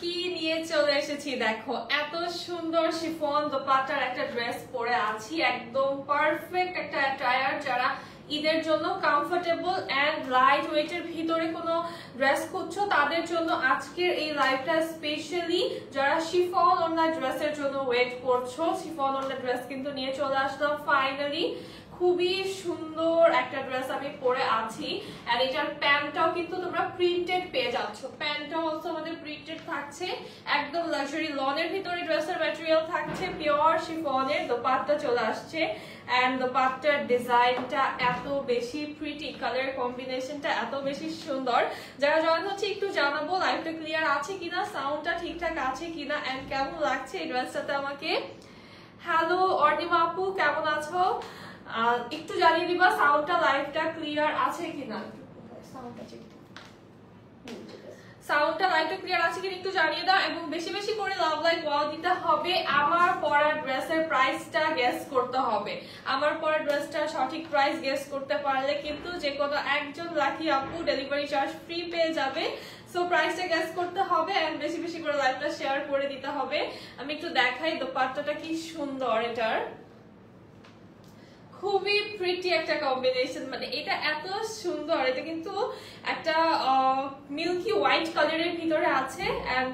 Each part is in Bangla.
কি নিয়ে চলে এসেছি দেখো, এত সুন্দর শিফন দোপাট্টার একটা ড্রেস পরে আছি, একদম পারফেক্ট একটা অ্যাটায়ার যারা ঈদের জন্য কমফোর্টেবল এন্ড লাইট ওয়েটের ভিতরে কোনো ড্রেস খুঁজছো তাদের জন্য আজকের এই লাইভটা স্পেশালি। যারা শিফন ওড়না ড্রেসের জন্য ওয়েট করছো, শিফন ওড়না ড্রেস কিন্তু নিয়ে চলে আসলাম ফাইনালি। খুবই সুন্দর একটা ড্রেস আমি পরে আছি আর এটার প্যান্টটাও কিন্তু তোমরা প্রিন্টেড পেয়ে যাচ্ছ, প্যান্টটাও অলসো আমাদের প্রিন্টেড থাকছে, একদম লাক্সারি লনের ভিতরে ড্রেসের ম্যাটেরিয়াল থাকছে, পিওর শিফনের। দোপাট্টা চলে আসছে এন্ড দোপাট্টার ডিজাইনটা এত বেশি প্রিটি, কালার কম্বিনেশনটা এত বেশি সুন্দর। যারা জয়েন হচ্ছে একটু জানাবো লাইভটা ক্লিয়ার আছে কিনা, সাউন্ডটা ঠিকঠাক আছে কিনা এন্ড কেমন লাগছে এই ড্রেসটাতে আমাকে। হ্যালো অর্ণিমা আপু, কেমন আছো? একটু জানিয়ে দিবা সাউন্ডটা লাইভটা ক্লিয়ার আছে কিনা, সাউন্ডটা লাইভটা ক্লিয়ার আছে কিনা একটু জানিয়ে দাও এবং বেশি বেশি করে লাভ লাইক ওয়াও দিতে হবে। আমার পরা ড্রেসের প্রাইসটা গেস করতে হবে, আমার পরা ড্রেসটা সঠিক প্রাইস গেস করতে পারলে কিন্তু যে কোনো একজন লাকি আপু ডেলিভারি চার্জ ফ্রি পেয়ে যাবে। সো প্রাইসটা গেস করতে হবে এন্ড বেশি বেশি করে লাইভটা শেয়ার করে দিতে হবে। আমি একটু দেখাই দোপাট্টাটা কি সুন্দর, এটার খুবই প্রিটি একটা কম্বিনেশন, মানে এটা এত সুন্দর। এটা কিন্তু একটা মিল্কি হোয়াইট কালারের ভিতরে আছে এন্ড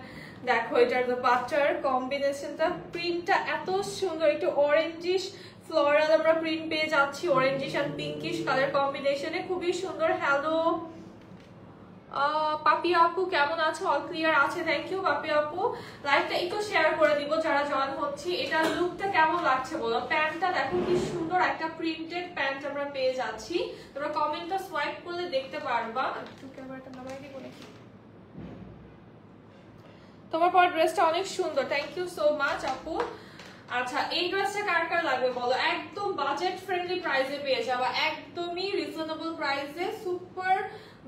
দেখো এটার দোপাট্টার কম্বিনেশনটা, প্রিন্টটা এত সুন্দর, একটু অরেঞ্জিশ ফ্লোরাল আমরা প্রিন্ট পেয়ে যাচ্ছি, অরেঞ্জিশ এন্ড পিঙ্কিশ কালার কম্বিনেশনে, খুবই সুন্দর। হ্যালো পাপি আপু, কেমন আছো? অল ক্লিয়ার আছে, থ্যাংক ইউ পাপি আপু। লাইভটা একটু শেয়ার করে দিব যারা জয়েন হচ্ছে। এটা লুকটা কেমন লাগছে বলো? প্যান্টটা দেখো কি সুন্দর, একটা প্রিন্টেড প্যান্ট আমরা পেয়ে যাচ্ছি। তোমরা কমেন্টটা সোয়াইপ করলে দেখতে পারবা। একটু ক্যামেরাটা নামাই দিব নাকি? তোমার পর ড্রেসটা অনেক সুন্দর, থ্যাংক ইউ সো মাচ আপু। আচ্ছা, এই ড্রেসটা কার কার লাগবে বলো? একদম বাজেট ফ্রেন্ডলি প্রাইসে পেয়ে যাবা, একদমই রিজনেবল প্রাইসে, সুপার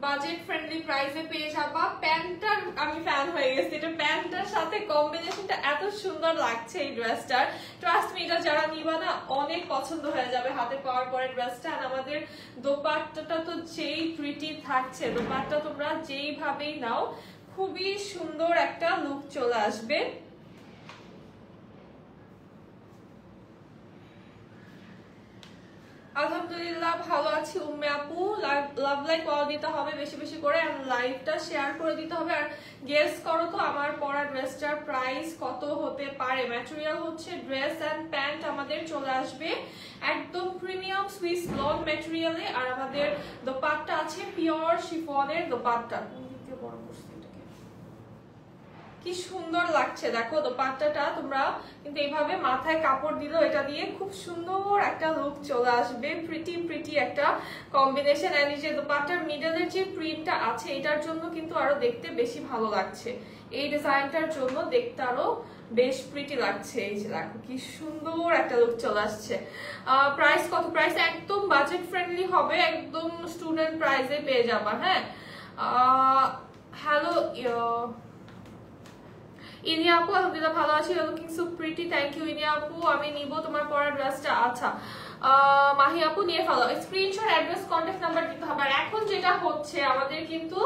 বাজেট ফ্রেন্ডলি প্রাইসে পেয়ে যাবা। প্যান্টটার আমি ফ্যান হয়ে গেছি, এটা প্যান্টটার সাথে কম্বিনেশনটা এত সুন্দর লাগছে এই ড্রেসটার। ট্রাস্ট মি, এটা যারা নিবা না অনেক পছন্দ হয়ে যাবে হাতে পাওয়ার পরে ড্রেসটা। আর আমাদের দোপাট্টাটা তো যেই প্রিটি থাকছে, দোপাট্টা তোমরা যেইভাবেই নাও খুবই সুন্দর একটা লুক চলে আসবে। আলহামদুলিল্লাহ ভালো আছি উম্মে আপু। লাভ লাইক ওয়াও দিতে হবে বেশি বেশি করে আর লাইভটা শেয়ার করে দিতে হবে। আর গেস করো তো আমার পরা ড্রেসটার প্রাইস কত হতে পারে। ম্যাটেরিয়াল হচ্ছে ড্রেস এন্ড প্যান্ট আমাদের চলে আসবে একদম প্রিমিয়াম সুইস লন ম্যাটেরিয়ালে আর আমাদের দোপাট্টা আছে পিওর শিফনের দোপাট্টা। কি সুন্দর লাগছে দেখো দোপাট্টাটা, তোমরা কিন্তু এইভাবে মাথায় কাপড় দিলেও এটা দিয়ে খুব সুন্দর একটা লুক চলে আসবে, প্রিটি প্রিটি একটা কম্বিনেশন। আর এই যে দোপাট্টার মিডলের যে প্রিন্টটা আছে এটার জন্য কিন্তু আরো দেখতে বেশি ভালো লাগছে, এই ডিজাইনটার জন্য দেখতে আরো বেশ প্রিটি লাগছে। এই যে দেখো কি সুন্দর একটা লুক চলে আসছে। প্রাইস কত? প্রাইস একদম বাজেট ফ্রেন্ডলি হবে, একদম স্টুডেন্ট প্রাইসে পেয়ে যাবা। হ্যাঁ, হ্যালো ইনিয়া আপু, আলহামদুলিল্লাহ ভালো আছি, looking so pretty, thank you ইনিয়া আপু। আমি নিব তোমার পরা ড্রেসটা। আচ্ছা মাহি আপু নিয়ে ফেলো, স্ক্রিনশট অ্যাড্রেস কন্ট্যাক্ট নাম্বার দিতে হবে। আর এখন যেটা হচ্ছে আমাদের কিন্তু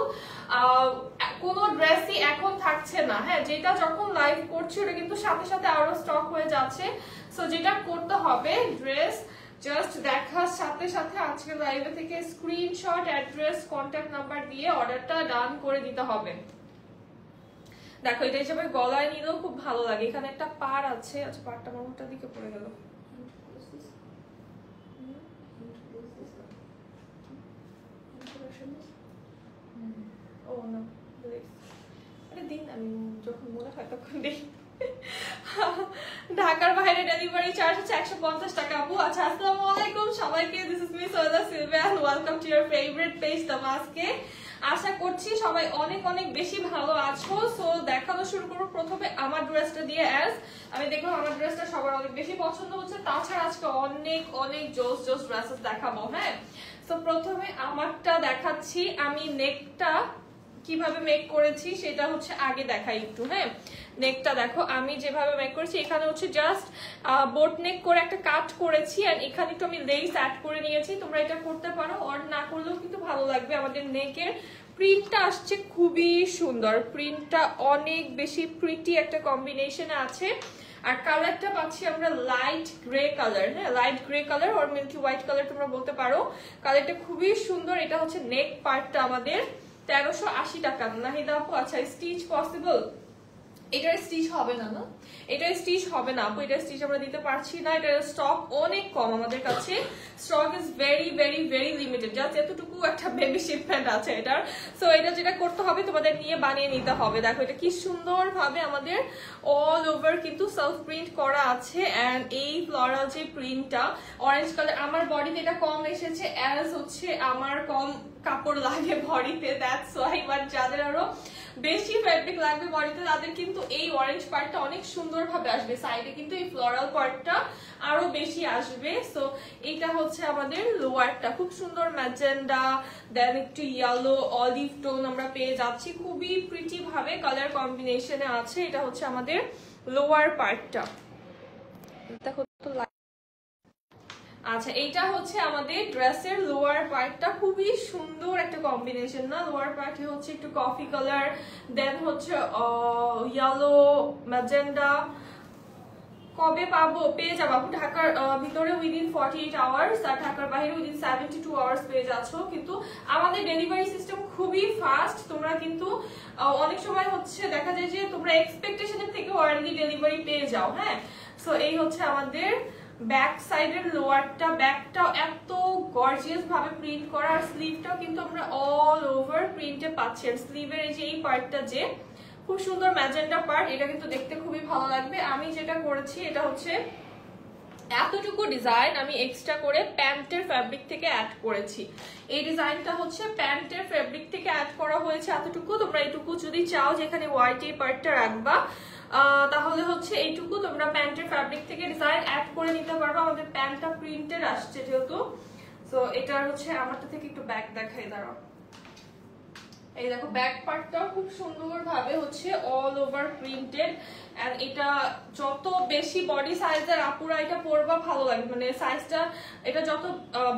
কোনো ড্রেসই এখন থাকছে না, হ্যাঁ, যেটা যখন লাইভ করছি ওটা কিন্তু সাথে সাথে আরো স্টক হয়ে যাচ্ছে। সো যেটা করতে হবে, ড্রেস জাস্ট দেখার সাথে সাথে আজকে লাইভে থেকে স্ক্রিনশট অ্যাড্রেস কন্ট্যাক্ট নাম্বার দিয়ে অর্ডারটা ডান করে দিতে হবে। দেখো এটা হিসাবে গলায় নিলেও খুব ভালো লাগে, এখানে একটা পাড় আছে। আচ্ছা, পাড়টা মাথার দিকে পড়ে গেল। ও না, দিন আমি যখন মনে হয় তখন দেখি। ঢাকার বাইরে ডেলিভারি চার্জ হচ্ছে 150 টাকা আপু। আচ্ছা, আসসালামু আলাইকুম সবাইকে, this is me Syeda Sylvia and welcome to your favourite page তামাজকে। আশা করছি সবাই অনেক অনেক বেশি ভালো আছো। সো দেখানো শুরু করবো প্রথমে আমার ড্রেসটা দিয়ে। অ্যাজ আমি দেখলাম আমার ড্রেসটা সবার অনেক বেশি পছন্দ হচ্ছে, তাছাড়া আজকে অনেক অনেক জোস জোস ড্রেসেস দেখাবো। হ্যাঁ, সো প্রথমে আমারটা দেখাচ্ছি। আমি নেকটা কিভাবে মেক করেছি সেটা হচ্ছে আগে দেখাই একটু। হ্যাঁ, নেকটা দেখো আমি যেভাবে মেক করেছি, এখানে হচ্ছে জাস্ট বোট নেক করে একটা কাট করেছি, আর এখানে একটু আমি লেস অ্যাড করে নিয়েছি। তোমরা এটা করতে পারো, অর না করলেও কিন্তু ভালো লাগবে। আমাদের নেকের প্রিন্টটা আসছে খুবই সুন্দর, প্রিন্টটা অনেক বেশি প্রিটি একটা কম্বিনেশনে আছে। আর কালারটা পাচ্ছি আমরা লাইট গ্রে কালার, হ্যাঁ লাইট গ্রে কালার আর মিল্কি হোয়াইট কালার তোমরা বলতে পারো। কালারটা খুবই সুন্দর। এটা হচ্ছে নেক পার্টটা আমাদের 1380 টাকা। নাহিদা আপু আচ্ছা স্টিচ পসিবল? এটার স্টিচ হবে না, না এটার স্টিচ হবে না আপু, এটার স্টিচ আমরা দিতে পারছি না। এটার স্টক অনেক কম আমাদের কাছে, stock is very very very limited. Just এতটুকু একটা বেবি শিপমেন্ট আছে এটার। সো এটা যেটা করতে হবে তোমাদের নিয়ে বানিয়ে নিতে হবে। দেখো এটা কি সুন্দর ভাবে আমাদের অল ওভার কিন্তু সেলফ প্রিন্ট করা আছে। এন্ড এই ফ্লোরাল যে প্রিন্টটা অরেঞ্জ কালার, আমার বডিতে এটা কম এসেছে অ্যাজ হচ্ছে আমার কম কাপড় লাগে বডিতে, দ্যাটস ওয়াই। বাট যাদের আরো বেশি ফ্যাব্রিক লাগবে বডিতে তাদের কিন্তু এই অরেঞ্জ পার্টটা অনেক সুন্দর ভাবে আসবে। সাইডে কিন্তু এই ফ্লোরাল পার্টটা আরো বেশি আসবে। সো এটা হচ্ছে আমাদের লোয়ারটা, খুব সুন্দর ম্যাজেন্ডা, দেন একটু ইয়েলো অলিভ টোন আমরা পেয়ে যাচ্ছি, খুবই প্রিটি ভাবে কালার কম্বিনেশনে আছে। এটা হচ্ছে আমাদের লোয়ার পার্টটা। দেখো তো আচ্ছা এইটা হচ্ছে আমাদের ড্রেসের লোয়ার পার্টটা, খুবই সুন্দর একটা কম্বিনেশন না। লোয়ার পার্টে হচ্ছে একটু কফি কালার, দেন হচ্ছে ইয়েলো ম্যাজেন্ডা। কবে পাবো? পেয়ে যাবো আপু ঢাকার ভিতরে উইদিন 48 আওয়ার্স, আর ঢাকার বাইরে উইদিন 72 আওয়ার্স পেয়ে যাচ্ছ। কিন্তু আমাদের ডেলিভারি সিস্টেম খুবই ফাস্ট। তোমরা কিন্তু অনেক সময় হচ্ছে দেখা যায় যে তোমরা এক্সপেকটেশনের থেকে আর্লি ডেলিভারি পেয়ে যাও। হ্যাঁ, সো এই হচ্ছে আমাদের ব্যাক সাইডের লোয়ারটা। ব্যাকটাও এত গর্জিয়াস ভাবে প্রিন্ট করা, আর স্লিভটাও কিন্তু আমরা অল ওভার প্রিন্টে পাচ্ছি। আর স্লিভের এই যে এই পার্টটা যে খুব সুন্দর ম্যাজেন্টা পার্ট, এটা কিন্তু দেখতে খুবই ভালো লাগবে। আমি যেটা করেছি এটা হচ্ছে এতটুকু ডিজাইন আমি এক্সট্রা করে প্যান্টের ফ্যাব্রিক থেকে অ্যাড করেছি। এই ডিজাইনটা হচ্ছে প্যান্টের ফ্যাব্রিক থেকে অ্যাড করা হয়েছে এতটুকু। তোমরা এইটুকু যদি চাও যেখানে হোয়াইট এই পার্টটা রাখবা, তাহলে হচ্ছে এইটুকু তোমরা প্যান্টের ফ্যাব্রিক থেকে ডিজাইন অ্যাড করে নিতে পারবে। আমাদের প্যান্টটা প্রিন্টেড আসছে যেহেতু, সো এটার হচ্ছে আমারটা থেকে একটু ব্যাক দেখাই, দাঁড়াও। এই দেখো ব্যাক পার্টটাও খুব সুন্দর ভাবে হচ্ছে অল ওভার প্রিন্টেড। এন্ড এটা যত বেশি বডি সাইজের আপুরা এটা পরবা ভালো লাগবে, মানে সাইজটা এটা যত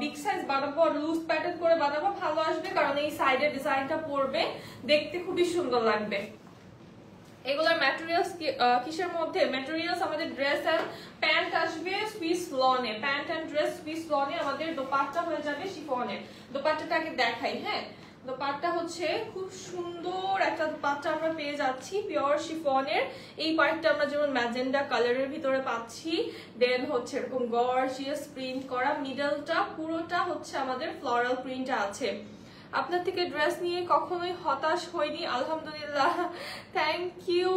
বিগ সাইজ বানাবো আর লুজ প্যাটার্ন করে বানাবো ভালো আসবে, কারণ এই সাইডের ডিজাইনটা পরবে দেখতে খুবই সুন্দর লাগবে। এগুলোর ম্যাটেরিয়ালস কিসের মধ্যে? ম্যাটেরিয়ালস আমাদের ড্রেস এন্ড প্যান্ট আসবে সুইস লনে, প্যান্ট এন্ড ড্রেস সুইস লনে। আমাদের দোপাট্টা হয়ে যাবে শিফনের। দোপাট্টাটাকে দেখাই, হ্যাঁ দোপাট্টা হচ্ছে খুব সুন্দর একটা দোপাট্টা আমরা পেয়ে যাচ্ছি পিওর শিফনের। এই পার্টটা আমরা যেমন ম্যাজেন্ডা কালারের ভিতরে পাচ্ছি, দেন হচ্ছে এরকম গর্জিয়াস প্রিন্ট করা, মিডলটা পুরোটা হচ্ছে আমাদের ফ্লোরাল প্রিন্ট আছে। আপনার থেকে ড্রেস নিয়ে কখনোই হতাশ হয়নি, আলহামদুলিল্লাহ। থ্যাংক ইউ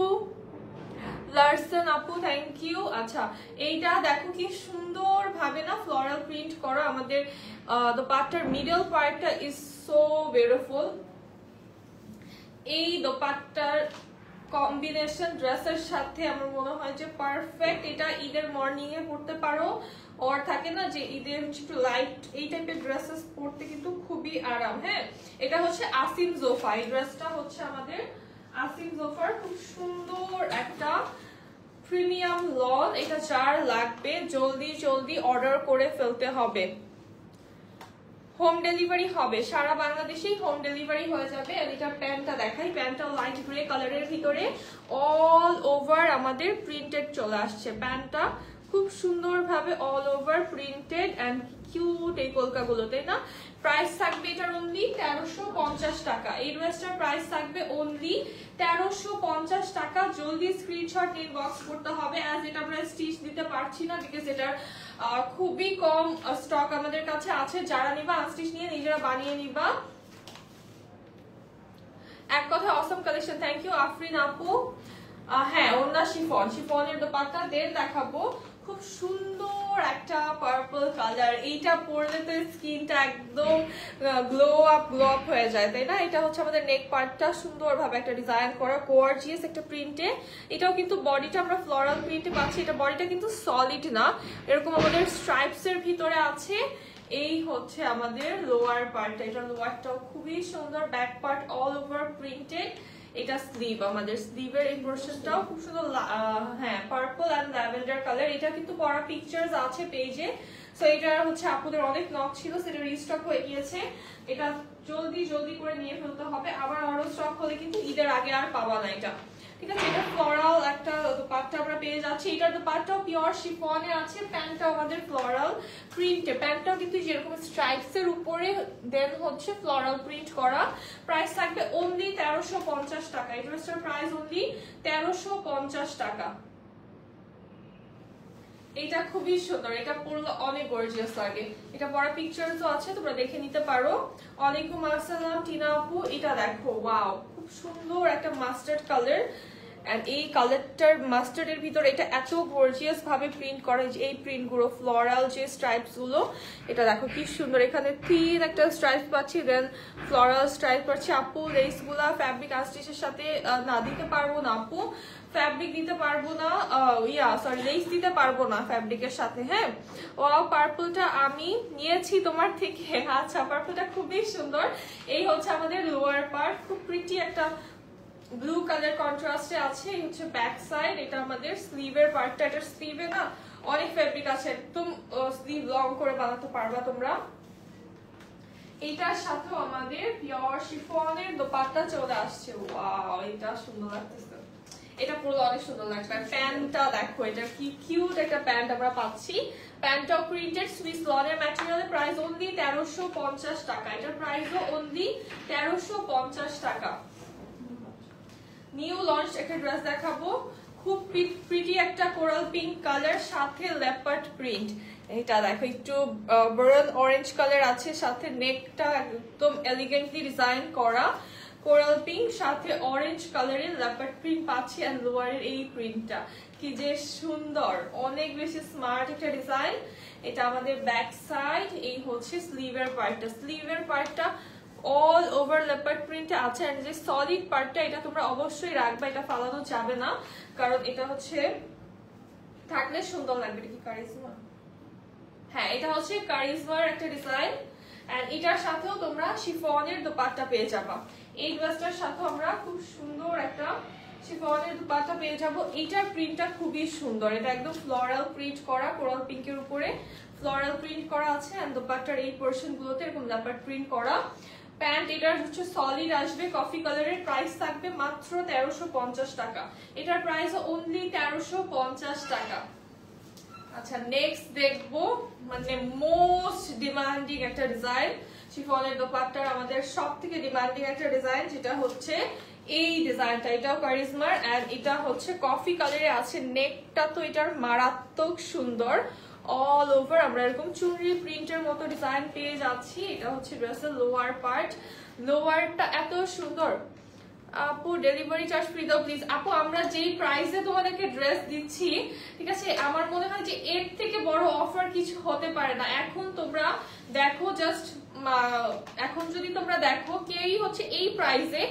লারসন আপু, থ্যাংক ইউ। আচ্ছা এইটা দেখো কি সুন্দর ভাবে না ফ্লোরাল প্রিন্ট করা আমাদের দোপাট্টার মিডল পার্টটা ইজ সো বিউটিফুল। এই দোপাট্টার কম্বিনেশন ড্রেসের সাথে আমার মনে হয় যে পারফেক্ট। এটা ঈদের মর্নিং এ পরতে পারো, আর থাকে না যে ঈদের একটু লাইট এই টাইপের ড্রেসেস পরতে কিন্তু খুবই আরাম। হ্যাঁ এটা হচ্ছে আসিম জোফা, এই ড্রেসটা হচ্ছে আমাদের আসিম জোফার খুব সুন্দর একটা প্রিমিয়াম লন। এটা যার লাগবে জলদি জলদি অর্ডার করে ফেলতে হবে। হোম ডেলিভারি হবে, সারা বাংলাদেশেই হোম ডেলিভারি হয়ে যাবে। আর এটা প্যান্টটা দেখাই, প্যান্টটাও লাইট গ্রে কালারের ভিতরে অল ওভার আমাদের প্রিন্টেড চলে আসছে। প্যান্টটা খুব সুন্দর ভাবে all over printed and cute এই কলকাগুলো, তাই না? প্রাইস থাকবে এটার অনলি 1350 টাকা। এই ড্রেসটার প্রাইস থাকবে অনলি 1350 টাকা। জলদি স্ক্রিনশট ইনবক্স করতে হবে, অ্যাজ এটা আমরা স্টিচ দিতে পারছি না বিকজ এটার খুবই কম স্টক আমাদের কাছে আছে। যারা নিবা আনস্টিচ নিয়ে নিজেরা বানিয়ে নিবা। এক কথা অসম কালেকশন, থ্যাংক ইউ আফরিন আপু। হ্যাঁ ওন্না শিফন, শিফনের দোপাট্টা দেন দেখাবো। খুব সুন্দর একটা পার্পল কালার, এইটা পরলে তো স্কিনটা একদম গ্লো আপ হয়ে যায়, তাই না? এটা হচ্ছে আমাদের নেক পার্টটা সুন্দরভাবে একটা ডিজাইন করা গর্জিয়াস একটা প্রিন্টে। এটাও কিন্তু বডিটা আমরা ফ্লোরাল প্রিন্টে পাচ্ছি। এটা বডিটা কিন্তু সলিড না, এরকম আমাদের স্ট্রাইপস এর ভিতরে আছে। এই হচ্ছে আমাদের লোয়ার পার্টটা, এটা লোয়ারটাও খুবই সুন্দর, back part all over printed. এটা স্লিভ, আমাদের স্লিভের এই পোরশনটাও খুব সুন্দর, হ্যাঁ পার্পল এন্ড ল্যাভেন্ডার কালার। এটা কিন্তু পরা পিকচার্স আছে পেজে। সো এটা হচ্ছে আপুদের অনেক নক ছিল, সেটা রিস্টক হয়ে গিয়েছে। এটা জলদি জলদি করে নিয়ে ফেলতে হবে, আবার আরো স্টক হলে কিন্তু ঈদের আগে আর পাবা না এটা, ঠিক আছে। এটা ফ্লোরাল একটা দোপাট্টা আমরা পেয়ে যাচ্ছি। এটার দোপাট্টাও পিওর শিফনে আছে, প্যান্টটাও আমাদের ফ্লোরাল প্রিন্টে, প্যান্টটাও কিন্তু যেরকম স্ট্রাইপস এর উপরে দেন হচ্ছে ফ্লোরাল প্রিন্ট করা। প্রাইস থাকবে অনলি 1350 টাকা। এই ড্রেসটার প্রাইস অনলি 1350 টাকা। এটা খুবই সুন্দর, এটা পরলে অনেক গর্জিয়াস লাগে। এটা পরা পিকচারসও আছে, তোমরা দেখে নিতে পারো। ওয়ালাইকুম আসসালাম টিনা আপু, এটা দেখো ওয়াও খুব সুন্দর একটা মাস্টার্ড কালার। এন্ড এই কালারটার মাস্টার্ডের ভিতর এটা এত গর্জিয়াস ভাবে প্রিন্ট করা, এই প্রিন্ট গুলো ফ্লোরাল যে স্ট্রাইপস গুলো, এটা দেখো কি সুন্দর। এখানে থিন একটা স্ট্রাইপ পাচ্ছি, দেন ফ্লোরাল স্ট্রাইপ পাচ্ছি। আপু লেস গুলা ফ্যাব্রিক আস্টিচের সাথে না দিতে পারবো না আপু, ফ্যাব্রিক দিতে পারবো না, লেস দিতে পারবো না ফ্যাব্রিকের সাথে। হ্যাঁ, ওয়াও পার্পলটা আমি নিয়েছি তোমার থেকে। আচ্ছা, পার্পলটা খুবই সুন্দর। এই হচ্ছে আমাদের লোয়ার পার্ট, খুব প্রিটি একটা ব্লু কালার কন্ট্রাস্টে আছে। এই হচ্ছে ব্যাক সাইড, এটা আমাদের স্লিভের পার্টটা। এটা স্লিভে না অনেক ফ্যাব্রিক আছে, একদম স্লিভ লং করে বানাতে পারবা তোমরা। এটার সাথেও আমাদের পিওর শিফনের দোপাট্টা চলে আসছে। ওয়াও, এটা সুন্দর লাগতেছে, এটা পুরো অনেক সুন্দর লাগবে। প্যান্টটা দেখো, এটা কি কিউট একটা প্যান্ট আমরা পাচ্ছি। প্যান্টটা প্রিন্টেড সুইস লনের ম্যাটেরিয়ালে, প্রাইস অনলি 1350 টাকা। এটার প্রাইসও অনলি 1350 টাকা। নিউ লঞ্চ একটা ড্রেস দেখাবো, খুব প্রিটি একটা কোরাল পিঙ্ক কালার সাথে লেপার্ড প্রিন্ট। এটা দেখো একটু বার্ন অরেঞ্জ কালার আছে, সাথে নেকটা একদম এলিগেন্টলি ডিজাইন করা কোরাল পিঙ্ক, সাথে অরেঞ্জ কালারের লেপার্ড প্রিন্ট পাচ্ছি। এন্ড লোয়ারের এই প্রিন্টটা কি যে সুন্দর, অনেক বেশি স্মার্ট একটা ডিজাইন। এটা আমাদের ব্যাক সাইড, এই হচ্ছে স্লিভের পার্টটা। স্লিভের পার্টটা অল ওভার লেপার্ড প্রিন্টে আছে। এন্ড যে সলিড পার্টটা, এটা তোমরা অবশ্যই রাখবা, এটা ফালানো যাবে না, কারণ এটা হচ্ছে থাকলে সুন্দর লাগবে। এটা কি কারিজমা? হ্যাঁ, এটা হচ্ছে কারিজমার একটা ডিজাইন। এন্ড এটার সাথেও তোমরা শিফনের দোপাট্টা পেয়ে যাবা। এই ড্রেসটার সাথে আমরা খুব সুন্দর একটা শিফনের দোপাট্টা পেয়ে যাব। এটার প্রিন্টটা খুবই সুন্দর, এটা একদম ফ্লোরাল প্রিন্ট করা, কোরাল পিঙ্কের উপরে ফ্লোরাল প্রিন্ট করা আছে। এন্ড দোপাট্টার এই পোরশন গুলোতে এরকম লেপার্ড প্রিন্ট করা। প্যান্ট এটার হচ্ছে সলিড আসবে কফি কালারের। প্রাইস থাকবে মাত্র 1350 টাকা। এটার প্রাইস অনলি 1350 টাকা। আচ্ছা, নেক্সট দেখবো মানে মোস্ট ডিমান্ডিং একটা ডিজাইন শিফনের দোপাট্টার, আমাদের সব থেকে ডিমান্ডিং একটা ডিজাইন, যেটা হচ্ছে এই ডিজাইনটা। এটাও কারিজমার এন্ড এটা হচ্ছে কফি কালারে আছে। নেকটা তো এটার মারাত্মক সুন্দর, অল ওভার আমরা এরকম চুনরি প্রিন্টের মতো ডিজাইন পেয়ে যাচ্ছি। এটা হচ্ছে ড্রেসের লোয়ার পার্ট, লোয়ারটা এত সুন্দর। আপু ডেলিভারি চার্জ ফ্রি দাও প্লিজ। আপু আমরা যেই প্রাইসে তোমাদেরকে ড্রেস দিচ্ছি, ঠিক আছে, আমার মনে হয় যে এর থেকে বড় অফার কিছু হতে পারে না। এখন তোমরা দেখো, জাস্ট এখন যদি তোমরা দেখো, কেউই হচ্ছে এই প্রাইসে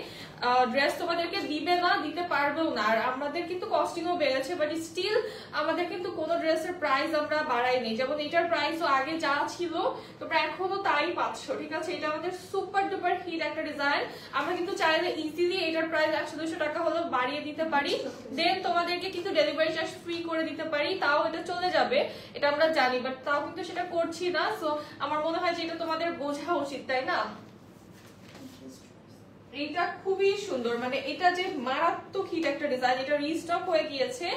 ড্রেস তোমাদেরকে দিবে না, দিতে পারবেও না। আর আমাদের কিন্তু কস্টিংও বেড়েছে, বাট স্টিল আমাদের কিন্তু কোনো ড্রেসের প্রাইস আমরা বাড়াইনি। যেমন এটার প্রাইসও আগে যা ছিল তোমরা এখনো তাই পাচ্ছ, ঠিক আছে। এটা আমাদের সুপার ডুপার হিট একটা ডিজাইন। আমরা কিন্তু চাইলে ইজিলি এটার প্রাইস 100-200 টাকা হলেও বাড়িয়ে দিতে পারি, দেন তোমাদেরকে কিন্তু ডেলিভারি চার্জ ফ্রি করে দিতে পারি, তাও এটা চলে যাবে, এটা আমরা জানি, বাট তাও কিন্তু সেটা করছি না। সো আমার মনে হয় যে এটা তোমাদের বোঝা উচিত, তাই না? এটা খুবই সুন্দর, মানে এটা যে মারাত্মক হিট একটা ডিজাইন, এটা রিস্টক হয়ে গিয়েছে।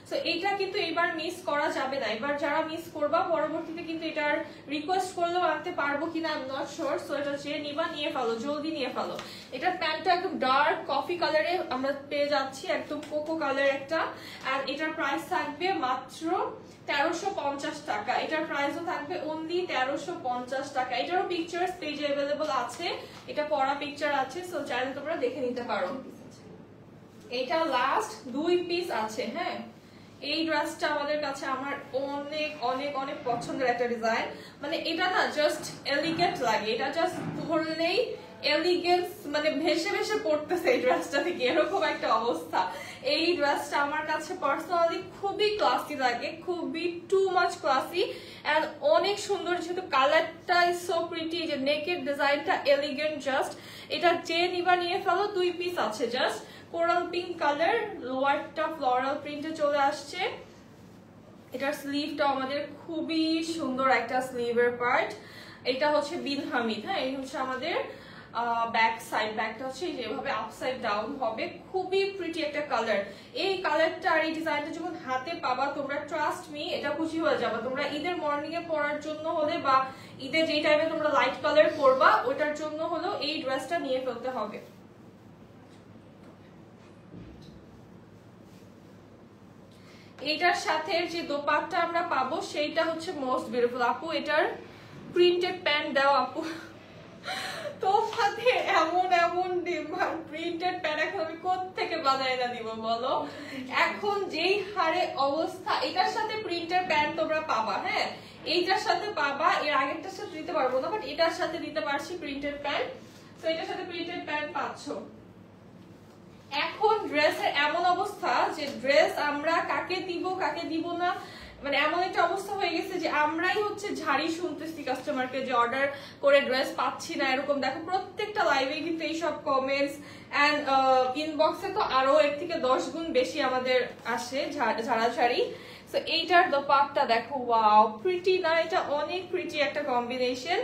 সো এটা কিন্তু এবার মিস করা যাবে না। এবার যারা মিস করবা পরবর্তীতে কিন্তু এটার রিকোয়েস্ট করলেও আনতে পারবো কিনা I am not sure. So এটা যে নিবা নিয়ে ফেলো, জলদি নিয়ে ফেলো। এটার প্যান্টটা একদম ডার্ক কফি কালারে আমরা পেয়ে যাচ্ছি, একদম কোকো কালার একটা। আর এটার প্রাইস থাকবে মাত্র 1350 টাকা। এটার প্রাইসও থাকবে অনলি 1350 টাকা। এটারও পিকচার্স পেজে अवेलेबल আছে, এটা পড়া পিকচার আছে, সো চাইলে তোমরা দেখে নিতে পারো। এটা লাস্ট 2 পিস আছে। হ্যাঁ, এই ড্রেসটা আমাদের কাছে আমার অনেক অনেক অনেক পছন্দের একটা ডিজাইন। মানে এটা না জাস্ট এলিগেন্ট লাগে, এটা জাস্ট পরলেই এলিগেন্স মানে ভেসে ভেসে পড়তেছে এই ড্রেসটা থেকে, এরকম একটা অবস্থা। এই ড্রেসটা আমার কাছে পার্সোনালি খুবই ক্লাসি লাগে, খুবই টু মাচ ক্লাসি এন্ড অনেক সুন্দর, যেহেতু কালারটা ইজ সো প্রিটি, যে নেকের ডিজাইনটা এলিগেন্ট জাস্ট। এটা যে নিবা নিয়ে ফেলো, 2 পিস আছে জাস্ট। কোরাল পিঙ্ক কালার, লোয়ারটা ফ্লোরাল প্রিন্টে চলে আসছে। এটার স্লিভটা আমাদের খুবই সুন্দর একটা স্লিভের পার্ট। এটা হচ্ছে বিন হামিদ, হ্যাঁ এই হচ্ছে আমাদের ব্যাক সাইড, ব্যাকটা হচ্ছে যেভাবে আপসাইড ডাউন হবে, খুবই প্রিটি একটা কালার। এই কালারটা আর এই ডিজাইনটা যখন হাতে পাবা তোমরা, ট্রাস্ট মি, এটা খুশি হয়ে যাবে। তোমরা ঈদের মর্নিং এ পরার জন্য হলে বা ঈদের যেই টাইমে তোমরা লাইট কালার পরবা ওটার জন্য হলেও এই ড্রেসটা নিয়ে ফেলতে হবে। এইটার সাথে যে দোপাট্টা আমরা পাবো সেইটা হচ্ছে মোস্ট বিউটিফুল। আপু এটার প্রিন্টেড প্যান্ট দাও আপু, তোমাদের এমন এমন ডিমান্ড প্রিন্টেড প্যান্ট, এখন আমি কোত্থেকে বানায় না দিব বলো? এখন যেই হারে অবস্থা, এটার সাথে প্রিন্টেড প্যান্ট তোমরা পাবা, হ্যাঁ এইটার সাথে পাবা, এর আগেরটার সাথে দিতে পারবো না বাট এটার সাথে দিতে পারছি প্রিন্টেড প্যান্ট। তো এটার সাথে প্রিন্টেড প্যান্ট পাচ্ছ। এখন ড্রেসের এমন অবস্থা যে ড্রেস আমরা কাকে দিব কাকে দিব না, মানে এমন একটা অবস্থা হয়ে গেছে যে আমরাই হচ্ছে ঝাড়ি শুনতেছি কাস্টমারকে যে অর্ডার করে ড্রেস পাচ্ছি না এরকম। দেখো প্রত্যেকটা লাইভে কিন্তু এইসব কমেন্টস এন্ড ইনবক্সে তো আরো এর থেকে 10 গুণ বেশি আমাদের আসে ঝাড়াঝাড়ি। সো এইটার দোপাট্টা দেখো, ওয়াও প্রিটি না, এটা অনেক প্রিটি একটা কম্বিনেশন,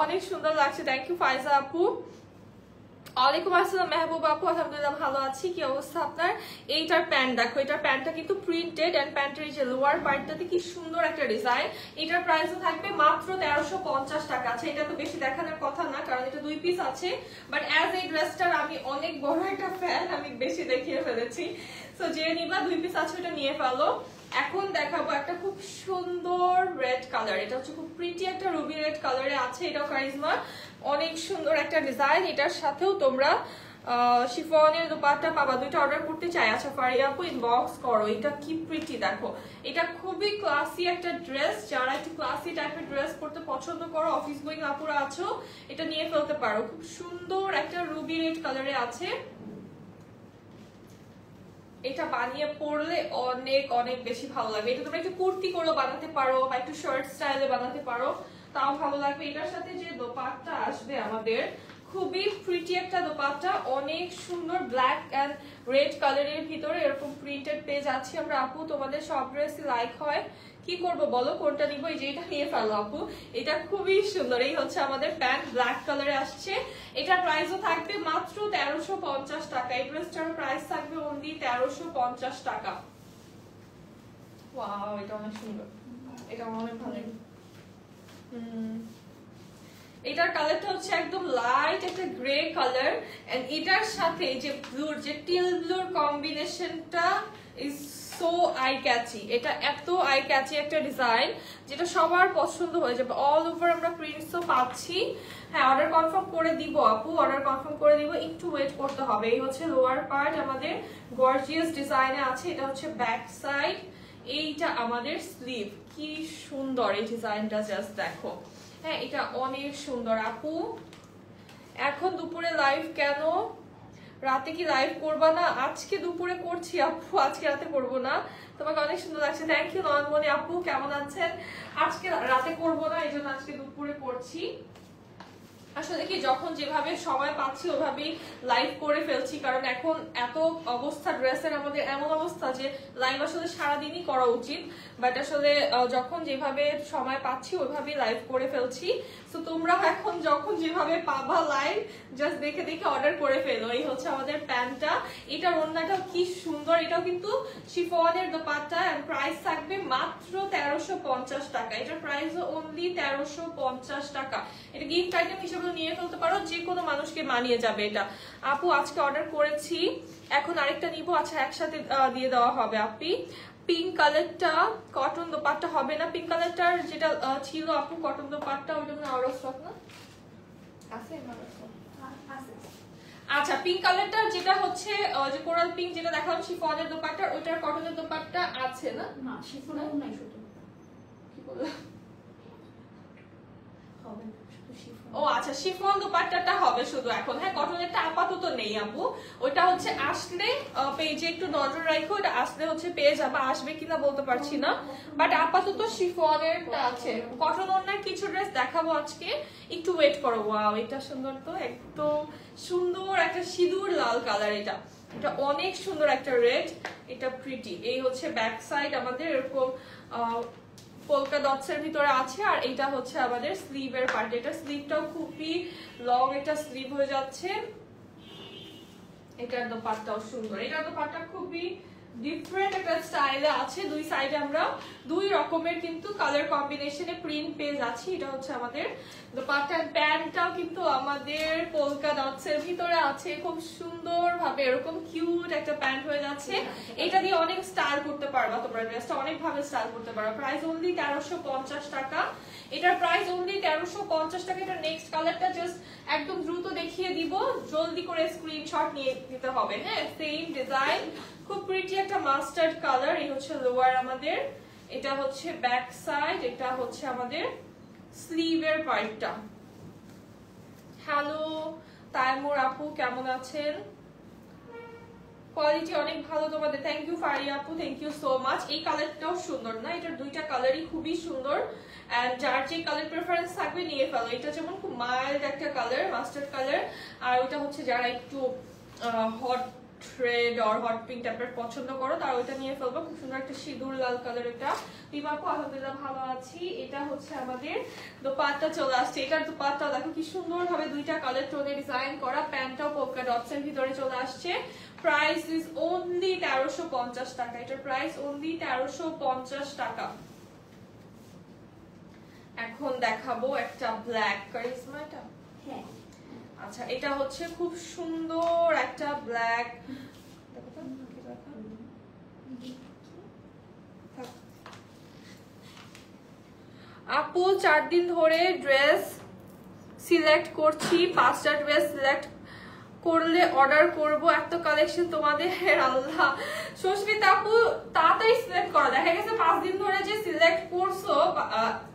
অনেক সুন্দর লাগছে। থ্যাংক ইউ ফাইজা আপু। ওয়ালাইকুম আসসালাম মেহবুব আপু, আলহামদুলিল্লাহ ভালো আছি, কি অবস্থা আপনার? এইটার প্যান্ট দেখো, এটার প্যান্টটা কিন্তু প্রিন্টেড এন্ড প্যান্টের যে লোয়ার পার্টটাতে কি সুন্দর একটা ডিজাইন। এটার প্রাইসও থাকবে মাত্র 1350 টাকা। আছে এটা তো বেশি দেখানোর কথা না কারণ এটা 2 পিস আছে, বাট অ্যাজ এই ড্রেসটার আমি অনেক বড় একটা ফ্যান, আমি বেশি দেখিয়ে ফেলেছি। সো যে নিবা 2 পিস আছে ওটা নিয়ে ফেলো। এখন দেখাবো একটা খুব সুন্দর রেড কালার, এটা হচ্ছে খুব প্রিটি একটা রুবি রেড কালারে আছে, এটাও কারিজমা, অনেক সুন্দর একটা ডিজাইন। এটার সাথেও তোমরা শিফনের দোপাট্টা পাবা। দুইটা অর্ডার করতে চাই, আচ্ছা ফারিয়া আপু ইনবক্স করো। এটা কি প্রিটি দেখো, এটা খুবই ক্লাসি একটা ড্রেস, যারা একটু ক্লাসি টাইপের ড্রেস পরতে পছন্দ করো, অফিস গোয়িং আপুরা আছো, এটা নিয়ে ফেলতে পারো। খুব সুন্দর একটা রুবি রেড কালারে আছে, এটা বানিয়ে পরলে অনেক অনেক বেশি ভালো লাগবে। এটা তোমরা একটু কুর্তি করে বানাতে পারো বা একটু শার্ট স্টাইলে বানাতে পারো, তাও ভালো লাগবে। এটার সাথে যে দোপাট্টা আসবে আমাদের, খুবই প্রিটি একটা দোপাট্টা, অনেক সুন্দর ব্ল্যাক এন্ড রেড কালারের ভিতরে এরকম প্রিন্টেড পেজ আছে আমরা। আপু তোমাদের সব ড্রেসই লাইক হয়, কি করব বলো, কোনটা নিব? এই যে এটা নিয়ে ফেলো আপু, এটা খুবই সুন্দর। এই হচ্ছে আমাদের প্যান্ট, ব্ল্যাক কালারে আসছে। এটার প্রাইসও থাকবে মাত্র 1350 টাকা। এই ড্রেসটার প্রাইস থাকবে অনলি 1350 টাকা। ওয়াও এটা অনেক সুন্দর, এটা আমার অনেক ভালো লাগে। এটার কালারটা হচ্ছে একদম লাইট একটা গ্রে কালার এন্ড এটার সাথে যে ব্লুর, যে টিল ব্লুর কম্বিনেশনটা ইজ সো আই ক্যাচি। এটা এত আই ক্যাচি একটা ডিজাইন যেটা সবার পছন্দ হয়ে যাবে। অল ওভার আমরা প্রিন্টসও পাচ্ছি। হ্যাঁ অর্ডার কনফার্ম করে দিব আপু, অর্ডার কনফার্ম করে দিব, একটু ওয়েট করতে হবে। এই হচ্ছে লোয়ার পার্ট আমাদের গর্জিয়াস ডিজাইনে আছে, এটা হচ্ছে ব্যাক সাইড, এইটা আমাদের স্লিভ। কি সুন্দর এই ডিজাইনটা, জাস্ট দেখো। হ্যাঁ এটা অনেক সুন্দর। আপু এখন দুপুরে লাইভ কেন, রাতে কি লাইভ করবা না? আজকে দুপুরে করছি আপু, আজকে রাতে করবো না। তোমাকে অনেক সুন্দর লাগছে, থ্যাংক ইউ নয়নমণি আপু, কেমন আছেন? আজকে রাতে করবো না, এই জন্য আজকে দুপুরে করছি। আসলে কি যখন যেভাবে সময় পাচ্ছি ওভাবেই লাইভ করে ফেলছি, কারণ এখন এত অবস্থা ড্রেসের আমাদের, এমন অবস্থা যে লাইভ আসলে সারাদিনই করা উচিত, বাট আসলে যখন যেভাবে সময় পাচ্ছি ওইভাবেই লাইভ করে ফেলছি। তো তোমরা এখন যখন যেভাবে পাবা লাইভ, জাস্ট দেখে দেখে অর্ডার করে ফেলো। এই হচ্ছে আমাদের প্যান্টটা, এটার ওড়নাটাও কি সুন্দর, এটাও কিন্তু শিফনের দোপাট্টা, প্রাইস থাকবে মাত্র 1350 টাকা। এটার প্রাইস অনলি 1350 টাকা। এটা গিফট আইটেম হিসেবে নিয়ে ফেলতে পারো, যে কোনো মানুষকে মানিয়ে যাবে এটা। আপু আজকে অর্ডার করেছি, এখন আরেকটা নিবো, আচ্ছা একসাথে দিয়ে দেওয়া হবে। আপনি পিঙ্ক কালারটা কটন দোপাট্টা হবে না, পিঙ্ক কালারটার যেটা ছিল আপু কটন দোপাট্টা, ওইটা মানে আরো স্টক না আছে? আচ্ছা পিঙ্ক কালারটা যেটা হচ্ছে যে কোরাল পিঙ্ক যেটা দেখালাম শিফনের দোপাট্টা, ওইটার কটনের দোপাট্টা আছে না? না শিফনের নাই, শুধু কি বললাম, হবে শুধু শিফন। ও আচ্ছা শিফন দোপাট্টাটা হবে শুধু। শুধু এখন, হ্যাঁ কটনেরটা আপাতত নেই আপু, ওইটা হচ্ছে আসলে পেজে একটু নজর রাখো, ওটা আসলে হচ্ছে পেয়ে যাবে, আসবে কিনা বলতে পারছি না, বাট আপাতত শিফনেরটা আছে। কটন ওড়নার কিছু ড্রেস দেখাবো আজকে, একটু ওয়েট করো। ওয়াও এটা সুন্দর তো, একদম সুন্দর একটা সিঁদুর লাল কালার, এটা এটা অনেক সুন্দর একটা রেড, এটা প্রিটি। এই হচ্ছে ব্যাক সাইড আমাদের এরকম পোলকা ডটস এর ভিতরে আছে, আর এটা হচ্ছে আমাদের স্লিভের পার্ট, এটা স্লিভটাও খুবই লং একটা স্লিভ হয়ে যাচ্ছে। এটার দোপাট্টাও সুন্দর, এটার দোপাট্টা খুবই ডিফারেন্ট একটা স্টাইলে আছে, দুই সাইডে আমরা দুই রকমের কিন্তু কালার কম্বিনেশনে প্রিন্ট পেজ আছে। এটা হচ্ছে আমাদের দোপাট্টা, প্যান্টটাও কিন্তু আমাদের পোলকা ডটস এর ভিতরে আছে, খুব সুন্দর ভাবে এরকম কিউট একটা প্যান্ট হয়ে যাচ্ছে। এটা দিয়ে অনেক স্টাইল করতে পারবা তোমরা, ড্রেসটা অনেক ভাবে স্টাইল করতে পারবা। প্রাইস অনলি 1350 টাকা, এটার প্রাইস অনলি 1350 টাকা। এটা নেক্সট কালারটা জাস্ট একদম দ্রুত দেখিয়ে দিব, জলদি করে স্ক্রিনশট নিয়ে নিতে হবে, হ্যাঁ সেম ডিজাইন, খুব প্রিটি একটা মাস্টার্ড কালার। এই হচ্ছে লোয়ার আমাদের, এটা হচ্ছে ব্যাক সাইড, এটা হচ্ছে আমাদের স্লিভের পার্টটা। হ্যালো তাইমুর আপু কেমন আছেন? কোয়ালিটি অনেক ভালো তোমাদের, থ্যাংক ইউ ফারিয়া আপু, থ্যাংক ইউ সো মাচ। এই কালারটাও সুন্দর না, এটার দুইটা কালারই খুবই সুন্দর, এন্ড যার যে কালার প্রেফারেন্স থাকবে নিয়ে ফেলো। এটা যেমন খুব মাইল্ড একটা কালার, মাস্টার্ড কালার, আর ওইটা হচ্ছে যারা একটু হট রেড আর হট পিঙ্ক টাইপের পছন্দ করো তার ওইটা নিয়ে ফেলবো। খুব সুন্দর একটা সিঁদুর লাল কালার, এটা রিমাকো আলহামদুলিল্লাহ ভালো আছি। এটা হচ্ছে আমাদের দোপাট্টা চলে আসছে, এটার দোপাট্টা দেখো কি সুন্দর ভাবে দুইটা কালার টোনে ডিজাইন করা, প্যান্টটাও পোলকা ডটস এর ভিতরে চলে আসছে। প্রাইস ইজ অনলি 1350 টাকা, এটার প্রাইস অনলি 1350 টাকা। এখন দেখাবো একটা ব্ল্যাক কারিজমাটা, হ্যাঁ আচ্ছা এটা হচ্ছে খুব সুন্দর একটা ব্ল্যাক, আপু 4 দিন ধরে ড্রেস সিলেক্ট করছি, 5টা ড্রেস সিলেক্ট করলে অর্ডার করব, এত কালেকশন তোমাদের, আল্লাহ। সুস্মিতা আপু তাড়াতাড়ি সিলেক্ট করো, দেখা গেছে 5 দিন ধরে যে সিলেক্ট করছো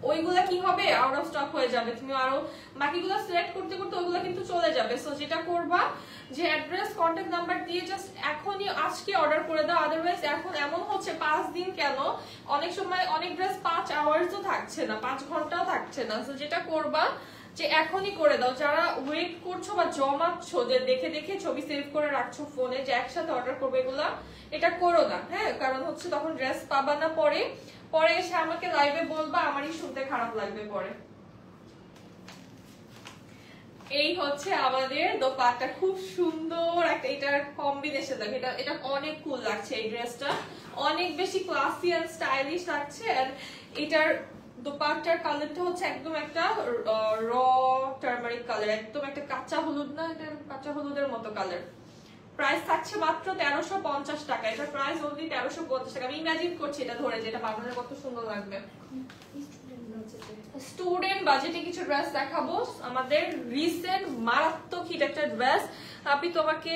ওইগুলা কি হবে, আউট অফ স্টক হয়ে যাবে, তুমি আরো বাকিগুলো সিলেক্ট করতে করতে ওইগুলা কিন্তু চলে যাবে। সো যেটা করবা যে অ্যাড্রেস কন্টাক্ট নাম্বার দিয়ে জাস্ট এখনই আজকে অর্ডার করে দাও, আদারওয়াইজ এখন এমন হচ্ছে 5 দিন কেন, অনেক সময় অনেক ড্রেস 5 আওয়ার্সও থাকছে না, 5 ঘন্টাও থাকছে না। সো যেটা করবা যে এখনই করে দাও, যারা ওয়েট করছো বা জমাচ্ছো যে দেখে দেখে ছবি সেভ করে রাখছো ফোনে যে একসাথে অর্ডার করবে, এগুলা এটা করো না, হ্যাঁ কারণ হচ্ছে তখন ড্রেস পাবা না, পরে পরে এসে আমাকে লাইভে বলবা, আমারই শুনতে খারাপ লাগবে পরে। এই হচ্ছে আমাদের দোপাট্টা, খুব সুন্দর একটা, এটার কম্বিনেশন দেখো, এটা অনেক কুল লাগছে, এই ড্রেসটা অনেক বেশি ক্লাসি এন্ড স্টাইলিশ লাগছে। এন্ড এটার দোপাট্টার কালারটা হচ্ছে একদম একটা র টারমারিক কালার, একদম একটা কাঁচা হলুদ না, এটা কাঁচা হলুদের মতো কালার। প্রাইস থাকছে মাত্র 1350 টাকা, এটা প্রাইস অনলি 1350 টাকা। আমি ইমাজিন করছি এটা ধরে, যেটা বানালে কত সুন্দর লাগবে। স্টুডেন্ট বাজেটে কিছু ড্রেস দেখাবো, আমাদের রিসেন্ট মারাত্মক হিট একটা ড্রেস। আপনি তোমাকে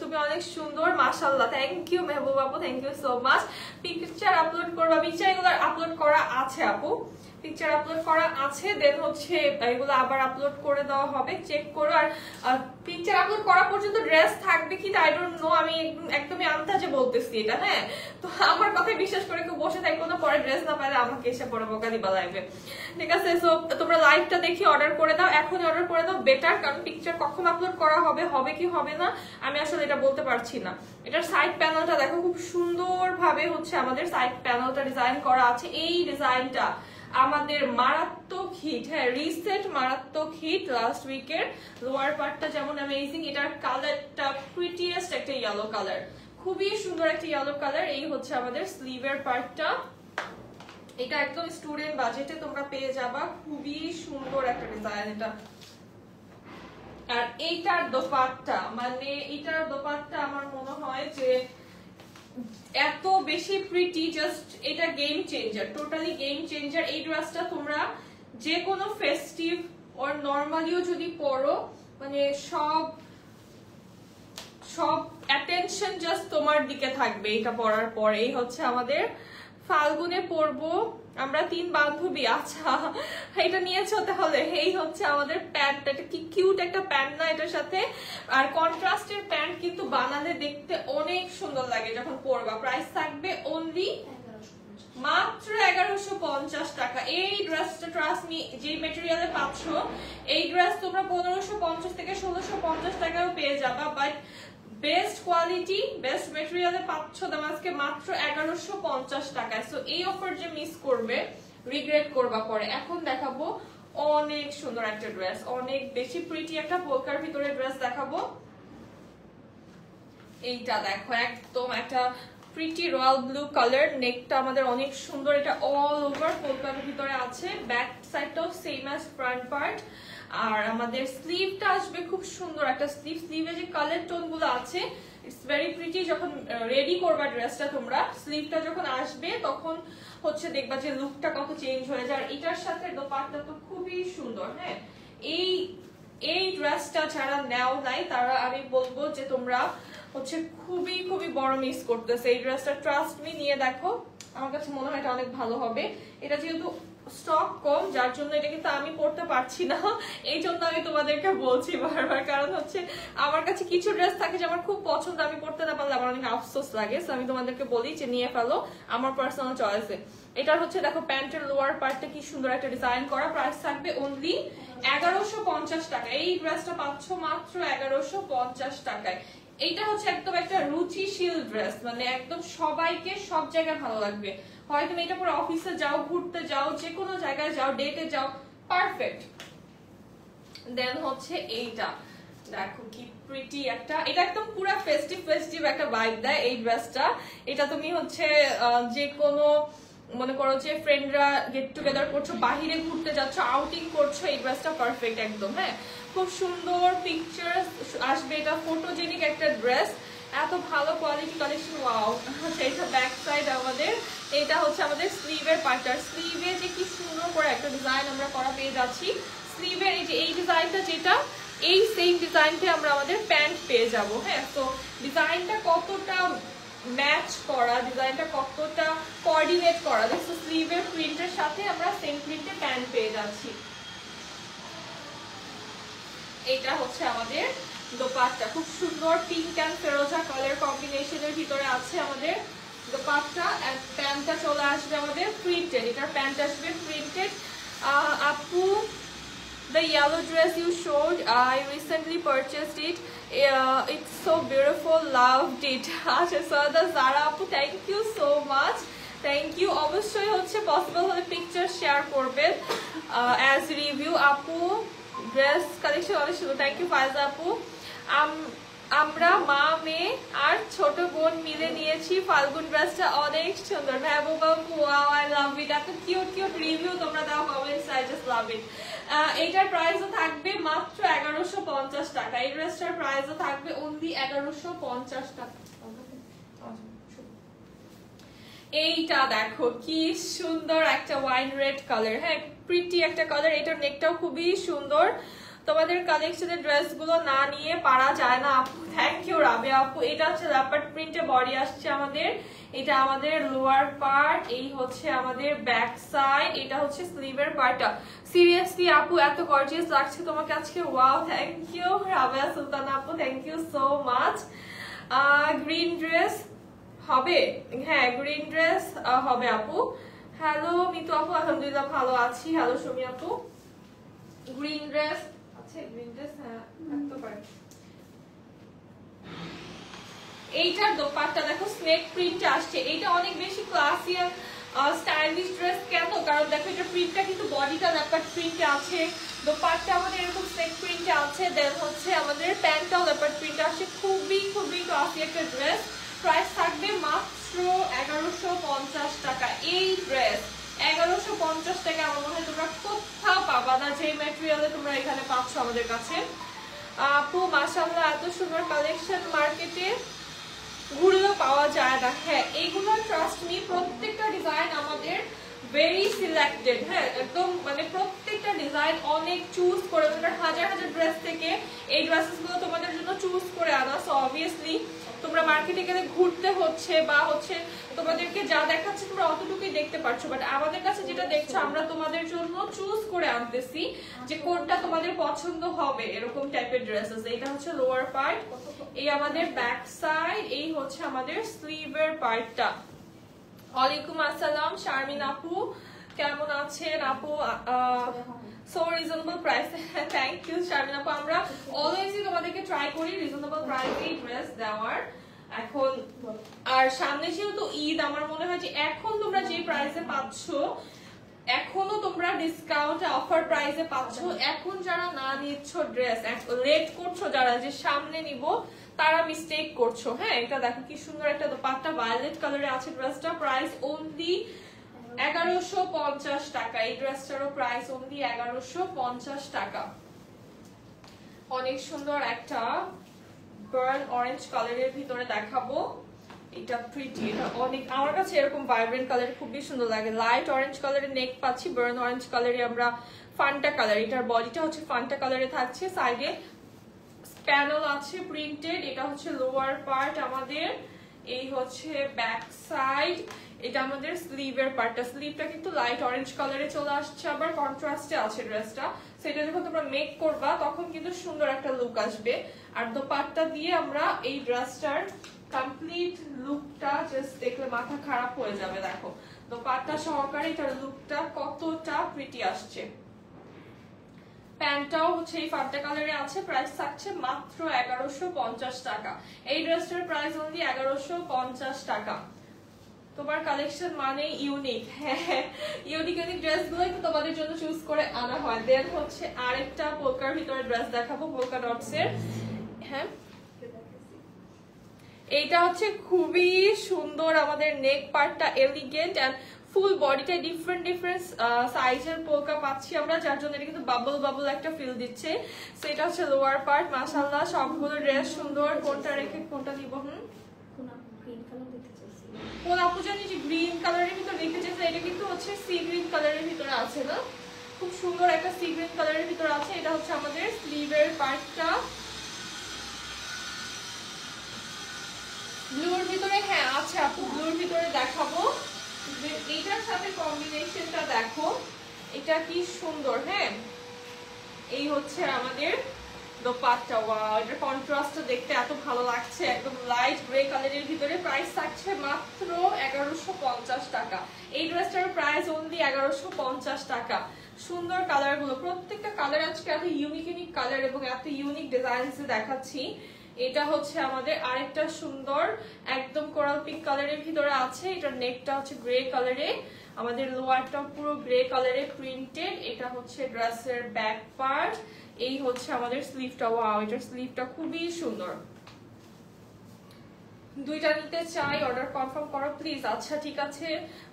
তুমি অনেক সুন্দর, মাশাআল্লাহ, থ্যাংক ইউ মেহবুব আপু, thank you so much. Picture upload করবা, পিকচার এগুলো আপলোড করা আছে আপু, পিকচার আপলোড করা আছে, দেন হচ্ছে এগুলো আবার আপলোড করে দেওয়া হবে, চেক করো। আর পিকচার আপলোড করা পর্যন্ত ড্রেস থাকবে কি আই ডোন্ট নো, আমি একদমই আন্দাজে বলতেছি এটা, হ্যাঁ তো আমার কথাই বিশ্বাস করে কেউ বসে থাকো না, পরে ড্রেস না পাইলে আমাকে এসে পরে বকা দিবা লাইভে, ঠিক আছে? সো তোমরা লাইভটা দেখি অর্ডার করে দাও, এখনই অর্ডার করে দাও বেটার, কারণ পিকচার কখন আপলোড করা হবে, হবে কি হবে না আমি আসলে এটা বলতে পারছি না। এটার সাইড প্যানেলটা দেখো, খুব সুন্দর ভাবে হচ্ছে আমাদের সাইড প্যানেলটা ডিজাইন করা আছে। এই ডিজাইনটা আমাদের মারাত্মক হিট, হ্যাঁ রিসেন্ট মারাত্মক হিট লাস্ট উইকের। লোয়ার পার্টটা যেমন অ্যামেজিং, এটার কালারটা প্রিটিয়েস্ট একটা ইয়েলো কালার, খুবই সুন্দর একটা ইয়েলো কালার। এই হচ্ছে আমাদের স্লিভের পার্টটা, এটা একদম স্টুডেন্ট বাজেটে তোমরা পেয়ে যাবা, খুবই সুন্দর একটা ডিজাইন এটা। আর এইটার দোপাট্টা, মানে এটার দোপাট্টা আমার মনে হয় যে এত বেশি প্রিটি, জাস্ট এটা game changer, totally game changer. এই ড্রেসটা তোমরা যে কোনো ফেস্টিভ অর নরমালিও যদি পরো, মানে সব অ্যাটেনশন জাস্ট তোমার দিকে থাকবে এটা পরার পরে। এই হচ্ছে আমাদের ফাল্গুনে পরবো আমরা 3 বান্ধবী। আচ্ছা এটা নিয়েছো তাহলে। এই হচ্ছে আমাদের প্যান্ট, এটা কি কিউট একটা প্যান্ট না এটার সাথে। আর কন্ট্রাস্টের প্যান্ট কিন্তু বানালে দেখতে অনেক সুন্দর লাগে যখন পরবা। প্রাইস থাকবে অনলি মাত্র 1150 টাকা। এই ড্রেসটা ট্রাস্ট মি যে ম্যাটেরিয়ালে পাচ্ছ এই ড্রেস তোমরা 1550 থেকে 1650 টাকাও পেয়ে যাবা, বাট বেস্ট কোয়ালিটি বেস্ট ম্যাটেরিয়ালে পাচ্ছ দাম আজকে মাত্র 1150 টাকায়। সো এই অফার যে মিস করবে রিগ্রেট করবা পরে। এখন দেখাবো অনেক সুন্দর একটা ড্রেস, অনেক বেশি প্রিটি একটা পোলকার ভিতরে ড্রেস দেখাবো। এইটা দেখো একদম একটা প্রিটি রয়্যাল ব্লু কালার, নেকটা আমাদের অনেক সুন্দর, এটা অল ওভার পোলকার ভিতরে আছে, ব্যাক সাইডটাও সেম অ্যাজ ফ্রন্ট পার্ট। আর আমাদের স্লিভটা আসবে খুব সুন্দর একটা স্লিভ, স্লিভে যে কালার টোন গুলো আছে ইটস ভেরি প্রিটি। যখন রেডি করবা ড্রেসটা তোমরা, স্লিভটা যখন আসবে তখন হচ্ছে দেখবা যে লুকটা কত চেঞ্জ হয়ে যায়। আর এটার সাথে দোপাট্টা তো খুবই সুন্দর। হ্যাঁ, এই ড্রেসটা যারা নেও নাই তারা আমি বলবো যে তোমরা হচ্ছে খুবই খুবই বড় মিস করতেছে এই ড্রেসটা। ট্রাস্ট মি, নিয়ে দেখো, আমার কাছে মনে হয় এটা অনেক ভালো হবে। এটা যেহেতু স্টক কম যার জন্য এটা কিন্তু আমি পড়তে পারছি না, এই জন্য আমি তোমাদেরকে বলছি বারবার। কারণ হচ্ছে আমার কাছে কিছু ড্রেস থাকে যে আমার খুব পছন্দ, আমি পড়তে না পারলে আমার অনেক আফসোস লাগে। সো আমি তোমাদেরকে বলি যে নিয়ে ফেলো, আমার পার্সোনাল চয়েসে। এটার হচ্ছে দেখো প্যান্টের লোয়ার পার্টটা কি সুন্দর একটা ডিজাইন করা। প্রাইস থাকবে অনলি 1150 টাকা। এই ড্রেসটা পাচ্ছ মাত্র 1150 টাকায়। এইটা হচ্ছে একদম একটা রুচিশীল ড্রেস, মানে একদম সবাইকে সব জায়গায় ভালো লাগবে। হয় তুমি এটা পরে অফিসে যাও, ঘুরতে যাও, যে কোনো জায়গায় যাও, ডেটে যাও, পারফেক্ট। দেন হচ্ছে এইটা দেখো কি প্রিটি একটা, এটা একদম পুরো ফেস্টিভ ফেস্টিভ একটা ভাইব দেয় এই ড্রেসটা। এটা তুমি হচ্ছে যে কোনো মনে করো যে ফ্রেন্ডরা গেট টুগেদার করছো, বাহিরে ঘুরতে যাচ্ছ, আউটিং করছো, এই ড্রেসটা পারফেক্ট একদম। হ্যাঁ, খুব সুন্দর পিকচার আসবে, এটা ফটোজেনিক একটা ড্রেস, এত ভালো কোয়ালিটি কালেকশন। ওয়াও, আচ্ছা এটা ব্যাক সাইড আমাদের, এটা হচ্ছে আমাদের স্লিভের পার্টার। স্লিভে যে কি সুন্দর করে একটা ডিজাইন আমরা করা পেয়ে যাচ্ছি। স্লিভের এই যে এই ডিজাইনটা যেটা, এই সেম ডিজাইনটা আমরা আমাদের প্যান্ট পেয়ে যাব। হ্যাঁ, তো ডিজাইনটা কতটা ম্যাচ করা, ডিজাইনটা কতটা কোঅর্ডিনেট করা, দেখো স্লিভের প্রিন্টের সাথে আমরা সেম প্রিন্টে প্যান্ট পেয়ে যাচ্ছি। এটা হচ্ছে আমাদের দোপাট্টা, খুব সুন্দর পিঙ্ক এন্ড ফেরোজা কালার কম্বিনেশনের ভিতরে আছে আমাদের দোপাট্টা। এন্ড প্যান্টটা চলে আসবে আমাদের প্রিন্টেড, এটার প্যান্ট আসবে প্রিন্টেড। আপু, the yellow dress you showed, I recently purchased it. It's so beautiful, loved it. আচ্ছা সদা জারা আপু, thank you so much, thank you. অবশ্যই হচ্ছে পসিবল হলে পিকচার শেয়ার করবেন অ্যাজ রিভিউ। আপু ড্রেস কালেকশন অনেক সুন্দর, থ্যাংক ইউ ফায়জা আপু। আমরা মা মেয়ে আর ছোট বোন মিলে নিয়েছি ফাল্গুন ড্রেসটা, অনেক সুন্দর। মেহবুবা আপু, ওয়াও, আই লাভ ইট, এত কিউট কিউট রিভিউ তোমরা দাও কমেন্টস, আই জাস্ট লাভ ইট। এইটার প্রাইসও থাকবে মাত্র 1150 টাকা। এই ড্রেসটার প্রাইসও থাকবে অনলি 1150 টাকা। এইটা দেখো কি সুন্দর একটা ওয়াইন রেড কালার। হ্যাঁ, প্রিটি একটা কালার, এটার নেকটাও খুবই সুন্দর। তোমাদের কালেকশনের ড্রেসগুলো না নিয়ে পারা যায় না আপু, থ্যাংক ইউ রাবিয়া আপু। এটা হচ্ছে লেপার্ড প্রিন্টে বডি আসছে আমাদের, এটা আমাদের লোয়ার পার্ট, এই হচ্ছে আমাদের ব্যাক সাইড, এটা হচ্ছে স্লিভের পার্টটা। সিরিয়াসলি আপু এত গর্জিয়াস লাগছে তোমাকে আজকে, wow, thank you Rabia Sultana আপু, thank you so much. Green dress হবে, হ্যাঁ গ্রিন ড্রেস হবে আপু। হ্যালো মিতু আপু, আলহামদুলিল্লাহ ভালো আছি। হ্যালো সুমি আপু, গ্রিন ড্রেস আছে, গ্রিন ড্রেস হ্যাঁ থাকতে পারে। এইটার দোপাট্টা দেখো স্নেক প্রিন্ট আসছে, এইটা অনেক বেশি ক্লাসি আর স্টাইলিশ ড্রেস। কেন? কারণ দেখো এটা প্রিন্টটা কিন্তু বডিটা লেপার্ড প্রিন্টে আছে, দোপাট্টা আমাদের এরকম স্নেক প্রিন্টে আছে, দেন হচ্ছে আমাদের প্যান্টটাও লেপার্ড প্রিন্টে আসছে, খুবই খুবই ক্লাসি একটা ড্রেস। প্রাইস থাকবে মাত্র 1150 টাকা। এই ড্রেস 1150 টাকা আমার মনে হয় তোমরা কোথাও পাবা না, যে ম্যাটেরিয়ালে তোমরা এখানে পাচ্ছ আমাদের কাছে। আপু মাশাআল্লাহ, এত সুন্দর কালেকশন মার্কেটে ঘুরলেও পাওয়া যায় না। হ্যাঁ, এইগুলো ট্রাস্ট মি, প্রত্যেকটা ডিজাইন আমাদের ভেরি সিলেক্টেড। হ্যাঁ, একদম মানে প্রত্যেকটা ডিজাইন অনেক চুজ করে, হাজার হাজার ড্রেস থেকে এই ড্রেসেসগুলো তোমাদের জন্য চুজ চুজ করে আনা। সো অবভিয়াসলি তোমরা মার্কেটে গেলে ঘুরতে হচ্ছে বা হচ্ছে তোমাদেরকে যা দেখাচ্ছে তোমরা অতটুকুই দেখতে পারছো, বাট আমাদের কাছে যেটা দেখছো আমরা তোমাদের জন্য চুজ করে আনতেছি যে কোনটা তোমাদের পছন্দ হবে, এরকম টাইপের ড্রেসেস। এইটা হচ্ছে লোয়ার পার্ট, এই আমাদের ব্যাক সাইড, এই হচ্ছে আমাদের স্লিভের পার্টটা। ওয়ালাইকুম আসসালাম শারমিন আপু, কেমন আছেন আপু? So reasonable price, thank you Sharmin আপু। আমরা অলওয়েজই তোমাদেরকে ট্রাই করি রিজনেবল প্রাইসে ড্রেস দেওয়ার। এখন আর সামনে যেহেতু ঈদ, আমার মনে হয় যে এখন তোমরা যে প্রাইসে পাচ্ছ, এখনো তোমরা ডিসকাউন্ট অফার প্রাইসে পাচ্ছ। এখন যারা না নিচ্ছ ড্রেস, লেট করছো যারা যে সামনে নিব, তারা মিস্টেক করছো। হ্যাঁ, এটা দেখো কি সুন্দর একটা দোপাট্টা, ভায়োলেট কালারে আছে ড্রেসটা, প্রাইস অনলি 1150 টাকা। এই ড্রেসটারও প্রাইস অনলি 1150 টাকা। অনেক সুন্দর একটা বার্ন অরেঞ্জ কালারের ভিতরে দেখাবো। এটা প্রিটি, এটা অনেক, আমার কাছে এরকম ভাইব্রেন্ট কালার খুবই সুন্দর লাগে। লাইট অরেঞ্জ কালারের নেক পাচ্ছি, বার্ন অরেঞ্জ কালারে আমরা ফান্টা কালার, এটার বডিটা হচ্ছে ফান্টা কালারে থাকছে, সাইডে প্যানেল আছে প্রিন্টেড। এটা হচ্ছে লোয়ার পার্ট আমাদের, এই হচ্ছে ব্যাক সাইড, এটা আমাদের স্লিভের পার্টটা। স্লিভটা কিন্তু লাইট অরেঞ্জ কালারে চলে আসছে, আবার কন্ট্রাস্টে আছে ড্রেসটা। সেটা যখন তোমরা মেক করবা তখন কিন্তু সুন্দর একটা লুক আসবে। আর দোপাট্টা দিয়ে আমরা এই ড্রেসটার কমপ্লিট লুকটা জাস্ট দেখলে মাথা খারাপ হয়ে যাবে। দেখো দোপাট্টা সহকারে এটার লুকটা কতটা প্রিটি আসছে। প্যান্টটাও হচ্ছে এই ফান্টা কালারে আছে, প্রাইস থাকছে মাত্র 1150 টাকা। এই ড্রেসটার প্রাইস অনলি 1150 টাকা। তোমার কালেকশন মানে ইউনিক, হ্যাঁ ইউনিক ইউনিক ড্রেসগুলোই তো তোমাদের জন্য চুজ করে আনা হয়। দেন হচ্ছে আরেকটা পোলকার ভিতরে ড্রেস দেখাবো, পোলকা ডটস এর। হ্যাঁ, এইটা হচ্ছে খুবই সুন্দর, আমাদের নেক পার্টটা এলিগেন্ট এন্ড ফুল বডিতে ডিফারেন্ট ডিফারেন্ট সাইজের পোলকা পাচ্ছি আমরা, যার জন্য এটা কিন্তু বাবল বাবল একটা ফিল দিচ্ছে। সো এটা হচ্ছে লোয়ার পার্ট। মাশাআল্লাহ সবগুলো ড্রেস সুন্দর, কোনটা রেখে কোনটা দিব? কোন আপু জানি যে গ্রিন কালারের ভিতরে দেখতে চাইছে, এটা কিন্তু হচ্ছে সি গ্রিন কালারের ভিতরে আছে না, খুব সুন্দর একটা সি গ্রিন কালারের ভিতরে আছে। এটা হচ্ছে আমাদের স্লিভের পার্টটা, ব্লুর ভিতরে, হ্যাঁ আছে আপু ব্লুর ভিতরে দেখাবো। এইটার সাথে কম্বিনেশনটা দেখো, এটা কি সুন্দর। হ্যাঁ, এই হচ্ছে আমাদের দোপাট্টা, ওয়াও এটার কন্ট্রাস্টটা দেখতে এত ভালো লাগছে, একদম লাইট গ্রে কালারের ভিতরে। প্রাইস থাকছে মাত্র 1150 টাকা। এই ড্রেসটার প্রাইস অনলি 1150 টাকা। সুন্দর কালার গুলো, প্রত্যেকটা কালার আজকে এত ইউনিক ইউনিক কালার এবং এত ইউনিক ডিজাইনস দেখাচ্ছি। এটা হচ্ছে আমাদের আরেকটা সুন্দর একদম কোরাল পিঙ্ক কালারের ভিতরে আছে, এটার নেকটা হচ্ছে গ্রে কালারে, আমাদের লোয়ারটা পুরো গ্রে কালারে প্রিন্টেড। এটা হচ্ছে ড্রেসের ব্যাক পার্ট, এই হচ্ছে আমাদের স্লিভটা, ওয়াও এটার স্লিভটা খুবই সুন্দর। দুইটা নিতে চাই, অর্ডার কনফার্ম করো প্লিজ। আচ্ছা ঠিক আছে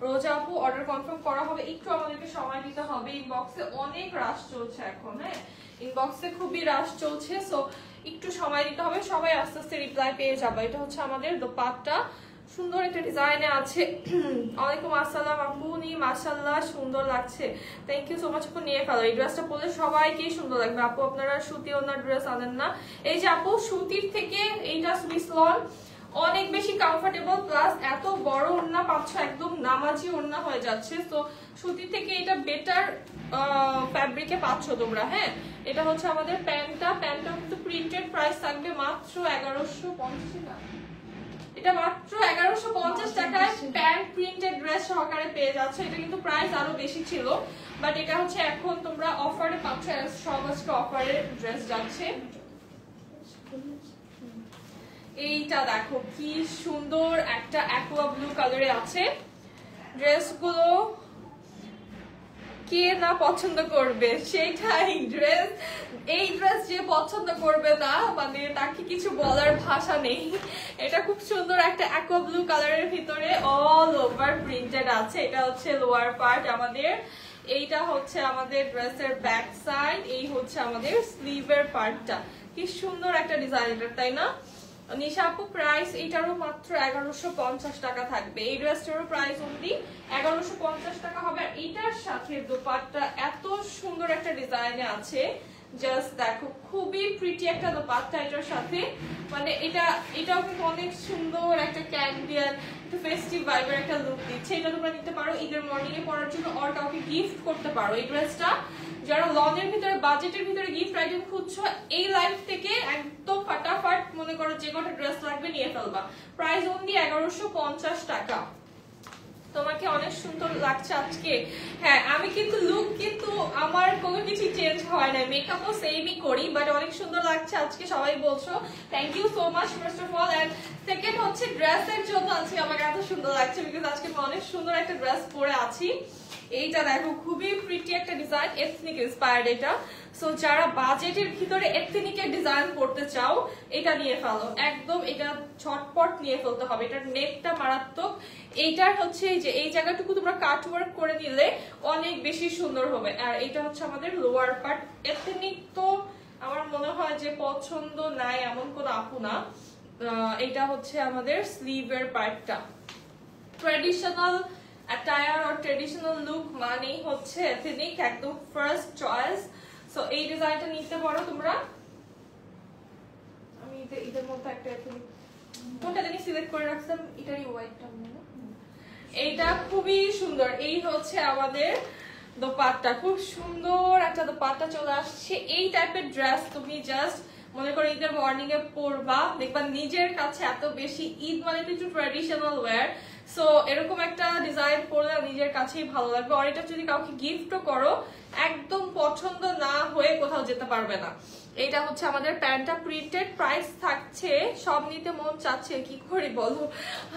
রোজা আপু, অর্ডার কনফার্ম করা হবে, একটু আমাদেরকে সময় দিতে হবে। ইনবক্সে অনেক রাশ চলছে এখন, হ্যাঁ ইনবক্সে খুবই রাশ চলছে, সো একটু সময় দিতে হবে, সবাই আস্তে আস্তে রিপ্লাই পেয়ে যাবে। এটা হচ্ছে আমাদের দোপাট্টা, সুন্দর একটা ডিজাইনে আছে। ওয়ালাইকুম আসসালাম আপু, নি মাশাআল্লাহ সুন্দর লাগছে, থ্যাংক ইউ সো মাচ আপু। নিয়ে ফেলো, এই ড্রেসটা পরলে সবাইকেই সুন্দর লাগবে। আপু আপনারা সুতি ওনার ড্রেস আনেন না? এই যে আপু সুতির থেকে এইটা সুইস লন অনেক বেশি কমফোর্টেবল, প্লাস এত বড় ওড়না পাচ্ছ, একদম নামাজি ওড়না হয়ে যাচ্ছে। তো সুতি থেকে এটা বেটার ফ্যাব্রিকে পাচ্ছ তোমরা। হ্যাঁ, এটা হচ্ছে আমাদের প্যান্টটা, প্যান্টটা কিন্তু প্রিন্টেড, প্রাইস থাকবে মাত্র 1150 টাকা। এটা মাত্র 1150 টাকায় প্যান্ট প্রিন্টেড ড্রেস সহকারে পেয়ে যাচ্ছ। এটা কিন্তু প্রাইস আরো বেশি ছিল, বাট এটা হচ্ছে এখন তোমরা অফারে পাচ্ছ, সব আজকে অফারে ড্রেস যাচ্ছে। এইটা দেখো কি সুন্দর একটা অ্যাকোয়া ব্লু কালারে আছে। ড্রেসগুলো কে না পছন্দ করবে, সেটাই ড্রেস, এই ড্রেস যে পছন্দ করবে না মানে তাকে কিছু বলার ভাষা নেই। এটা খুব সুন্দর একটা অ্যাকোয়া ব্লু কালারের ভিতরে অল ওভার প্রিন্টেড আছে। এটা হচ্ছে লোয়ার পার্ট আমাদের, এইটা হচ্ছে আমাদের ড্রেসের ব্যাক সাইড, এই হচ্ছে আমাদের স্লিভের পার্টটা। কি সুন্দর একটা ডিজাইন এটা, তাই না নিশা আপু? প্রাইস এটারও মাত্র 1150 টাকা থাকবে। এই ড্রেসটারও প্রাইস অনলি 1150 টাকা হবে। আর এটার সাথে দোপাট্টা এত সুন্দর একটা ডিজাইনে আছে, জাস্ট দেখো খুবই প্রিটি একটা দোপাট্টা এটার সাথে, মানে এটাও কিন্তু অনেক সুন্দর একটা ক্যান্ডিয়ান একটু ফেস্টিভ ভাইবের একটা লুক দিচ্ছে। এটা তোমরা নিতে পারো ঈদের মর্নিং এ পরার জন্য, আর কাউকে গিফট করতে পারো এই ড্রেসটা। যারা লনের ভিতরে বাজেটের ভিতরে গিফট আইটেম খুঁজছো, এই লাইফ থেকে একদম ফাটাফাট মনে করো যে কটা ড্রেস লাগবে নিয়ে ফেলবা। প্রাইস অনলি 1150 টাকা। তোমাকে অনেক সুন্দর লাগছে আজকে। হ্যাঁ, আমি কিন্তু লুক কিন্তু আমার কোনো কিছু চেঞ্জ হয় না, মেকআপও সেমই করি, বাট অনেক সুন্দর লাগছে আজকে, সবাই বলছো। Thank you so much first of all. And second হচ্ছে ড্রেসের জন্য আজকে আমাকে এত সুন্দর লাগছে, বিকজ আজকে আমি অনেক সুন্দর একটা ড্রেস পরে আছি। এইটা দেখো খুবই প্রিটি একটা ডিজাইন, এথনিক ইন্সপায়ার্ড এটা। সো যারা বাজেটের ভিতরে এথনিকের ডিজাইন করতে চাও এটা নিয়ে ফেলো, একদম এটা ছটপট নিয়ে ফেলতে হবে। এটার নেকটা মারাত্মক, এইটার হচ্ছে এই যে এই জায়গাটুকু তোমরা কাট ওয়ার্ক করে নিলে অনেক বেশি সুন্দর হবে। আর এটা হচ্ছে আমাদের লোয়ার পার্ট। এথনিক তো আমার মনে হয় যে পছন্দ নাই এমন কোন আপু না। এটা হচ্ছে আমাদের স্লিভের পার্টটা। ট্র্যাডিশনাল অ্যাটায়ার আর ট্র্যাডিশনাল লুক মানেই হচ্ছে এথনিক, একদম ফার্স্ট চয়েস। সো এই ডিজাইনটা নিতে পারো তোমরা। আমি এদের মধ্যে একটা এথনিক কোনটা জানি সিলেক্ট করে রাখছিলাম, এটারই হোয়াইটটা। এইটা খুবই সুন্দর। এই হচ্ছে আমাদের দোপাট্টা, খুব সুন্দর একটা দোপাট্টা চলে আসছে। এই টাইপের ড্রেস তুমি জাস্ট মনে করো ঈদের মর্নিং এ পরবা, দেখবা নিজের কাছে এত বেশি, ঈদ মানে একটু ট্র্যাডিশনাল ওয়্যার, সো এরকম একটা ডিজাইন পরলে নিজের কাছেই ভালো লাগবে। আর এটা যদি কাউকে গিফটও করো একদম পছন্দ না হয়ে কোথাও যেতে পারবে না। এটা হচ্ছে আমাদের প্যান্টটা প্রিন্টেড, প্রাইস থাকছে, সব নিতে মন চাচ্ছে কি করে বলো।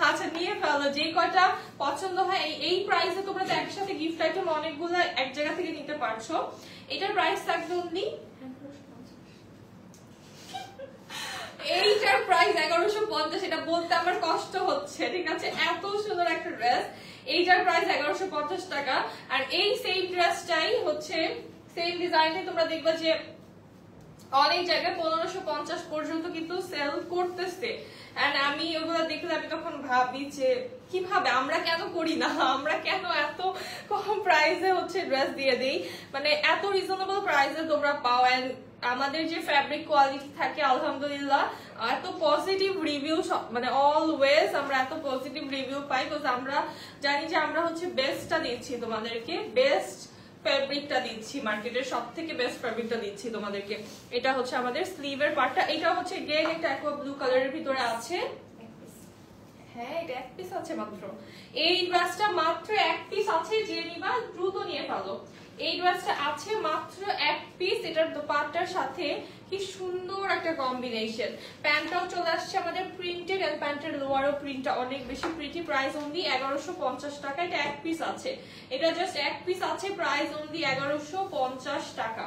আচ্ছা নিয়ে ফেলো, যে কয়টা পছন্দ হয়। এই প্রাইসে তোমরা তো একসাথে গিফট আইটেম অনেকগুলো এক জায়গা থেকে নিতে পারছো। এটার প্রাইস থাকবে অনলি, এইটার প্রাইস 1150। এটা বলতে আমার কষ্ট হচ্ছে, ঠিক আছে, এত সুন্দর একটা ড্রেস। এইটার প্রাইস 1150 টাকা। আর এই সেম ড্রেসটাই হচ্ছে সেম ডিজাইনে তোমরা দেখবা যে অনেক জায়গায় 1550 পর্যন্ত কিন্তু সেল করতেছে। এন্ড আমি ওগুলো দেখলে আমি তখন ভাবি যে কিভাবে আমরা কেন করি না, আমরা কেন এত কম প্রাইসে হচ্ছে ড্রেস দিয়ে দেই, মানে এত রিজনেবল প্রাইসে তোমরা পাও। এন্ড আমাদের যে ফ্যাব্রিক কোয়ালিটি থাকে আলহামদুলিল্লাহ, এত পজিটিভ রিভিউ, মানে অলওয়েজ আমরা এত পজিটিভ রিভিউ পাই, বিকজ আমরা জানি যে আমরা হচ্ছে বেস্টটা দিচ্ছি তোমাদেরকে, বেস্ট ফেব্রিকটা দিচ্ছি, মার্কেটের সব থেকে বেস্ট ফেব্রিকটা দিচ্ছি তোমাদেরকে। এটা হচ্ছে আমাদের স্লিভের পার্টটা। এটা হচ্ছে গেন একটা অ্যাকোয়া ব্লু কালারের ভিতরে আছে। হ্যাঁ, এটা এক পিস আছে মাত্র। এই ড্রেসটা মাত্র এক পিস আছে, যে নিবা দ্রুত নিয়ে ফেলো। এই ড্রেসটা আছে মাত্র এক পিস। এটার দোপাট্টার সাথে কি সুন্দর একটা কম্বিনেশন। প্যান্টটাও চলে আসছে আমাদের প্রিন্টেড, এন্ড প্যান্টের লোয়ারও প্রিন্টটা অনেক বেশি প্রিটি। প্রাইস অনলি 1150 টাকা। এটা এক পিস আছে, এটা জাস্ট এক পিস আছে, প্রাইস অনলি 1150 টাকা।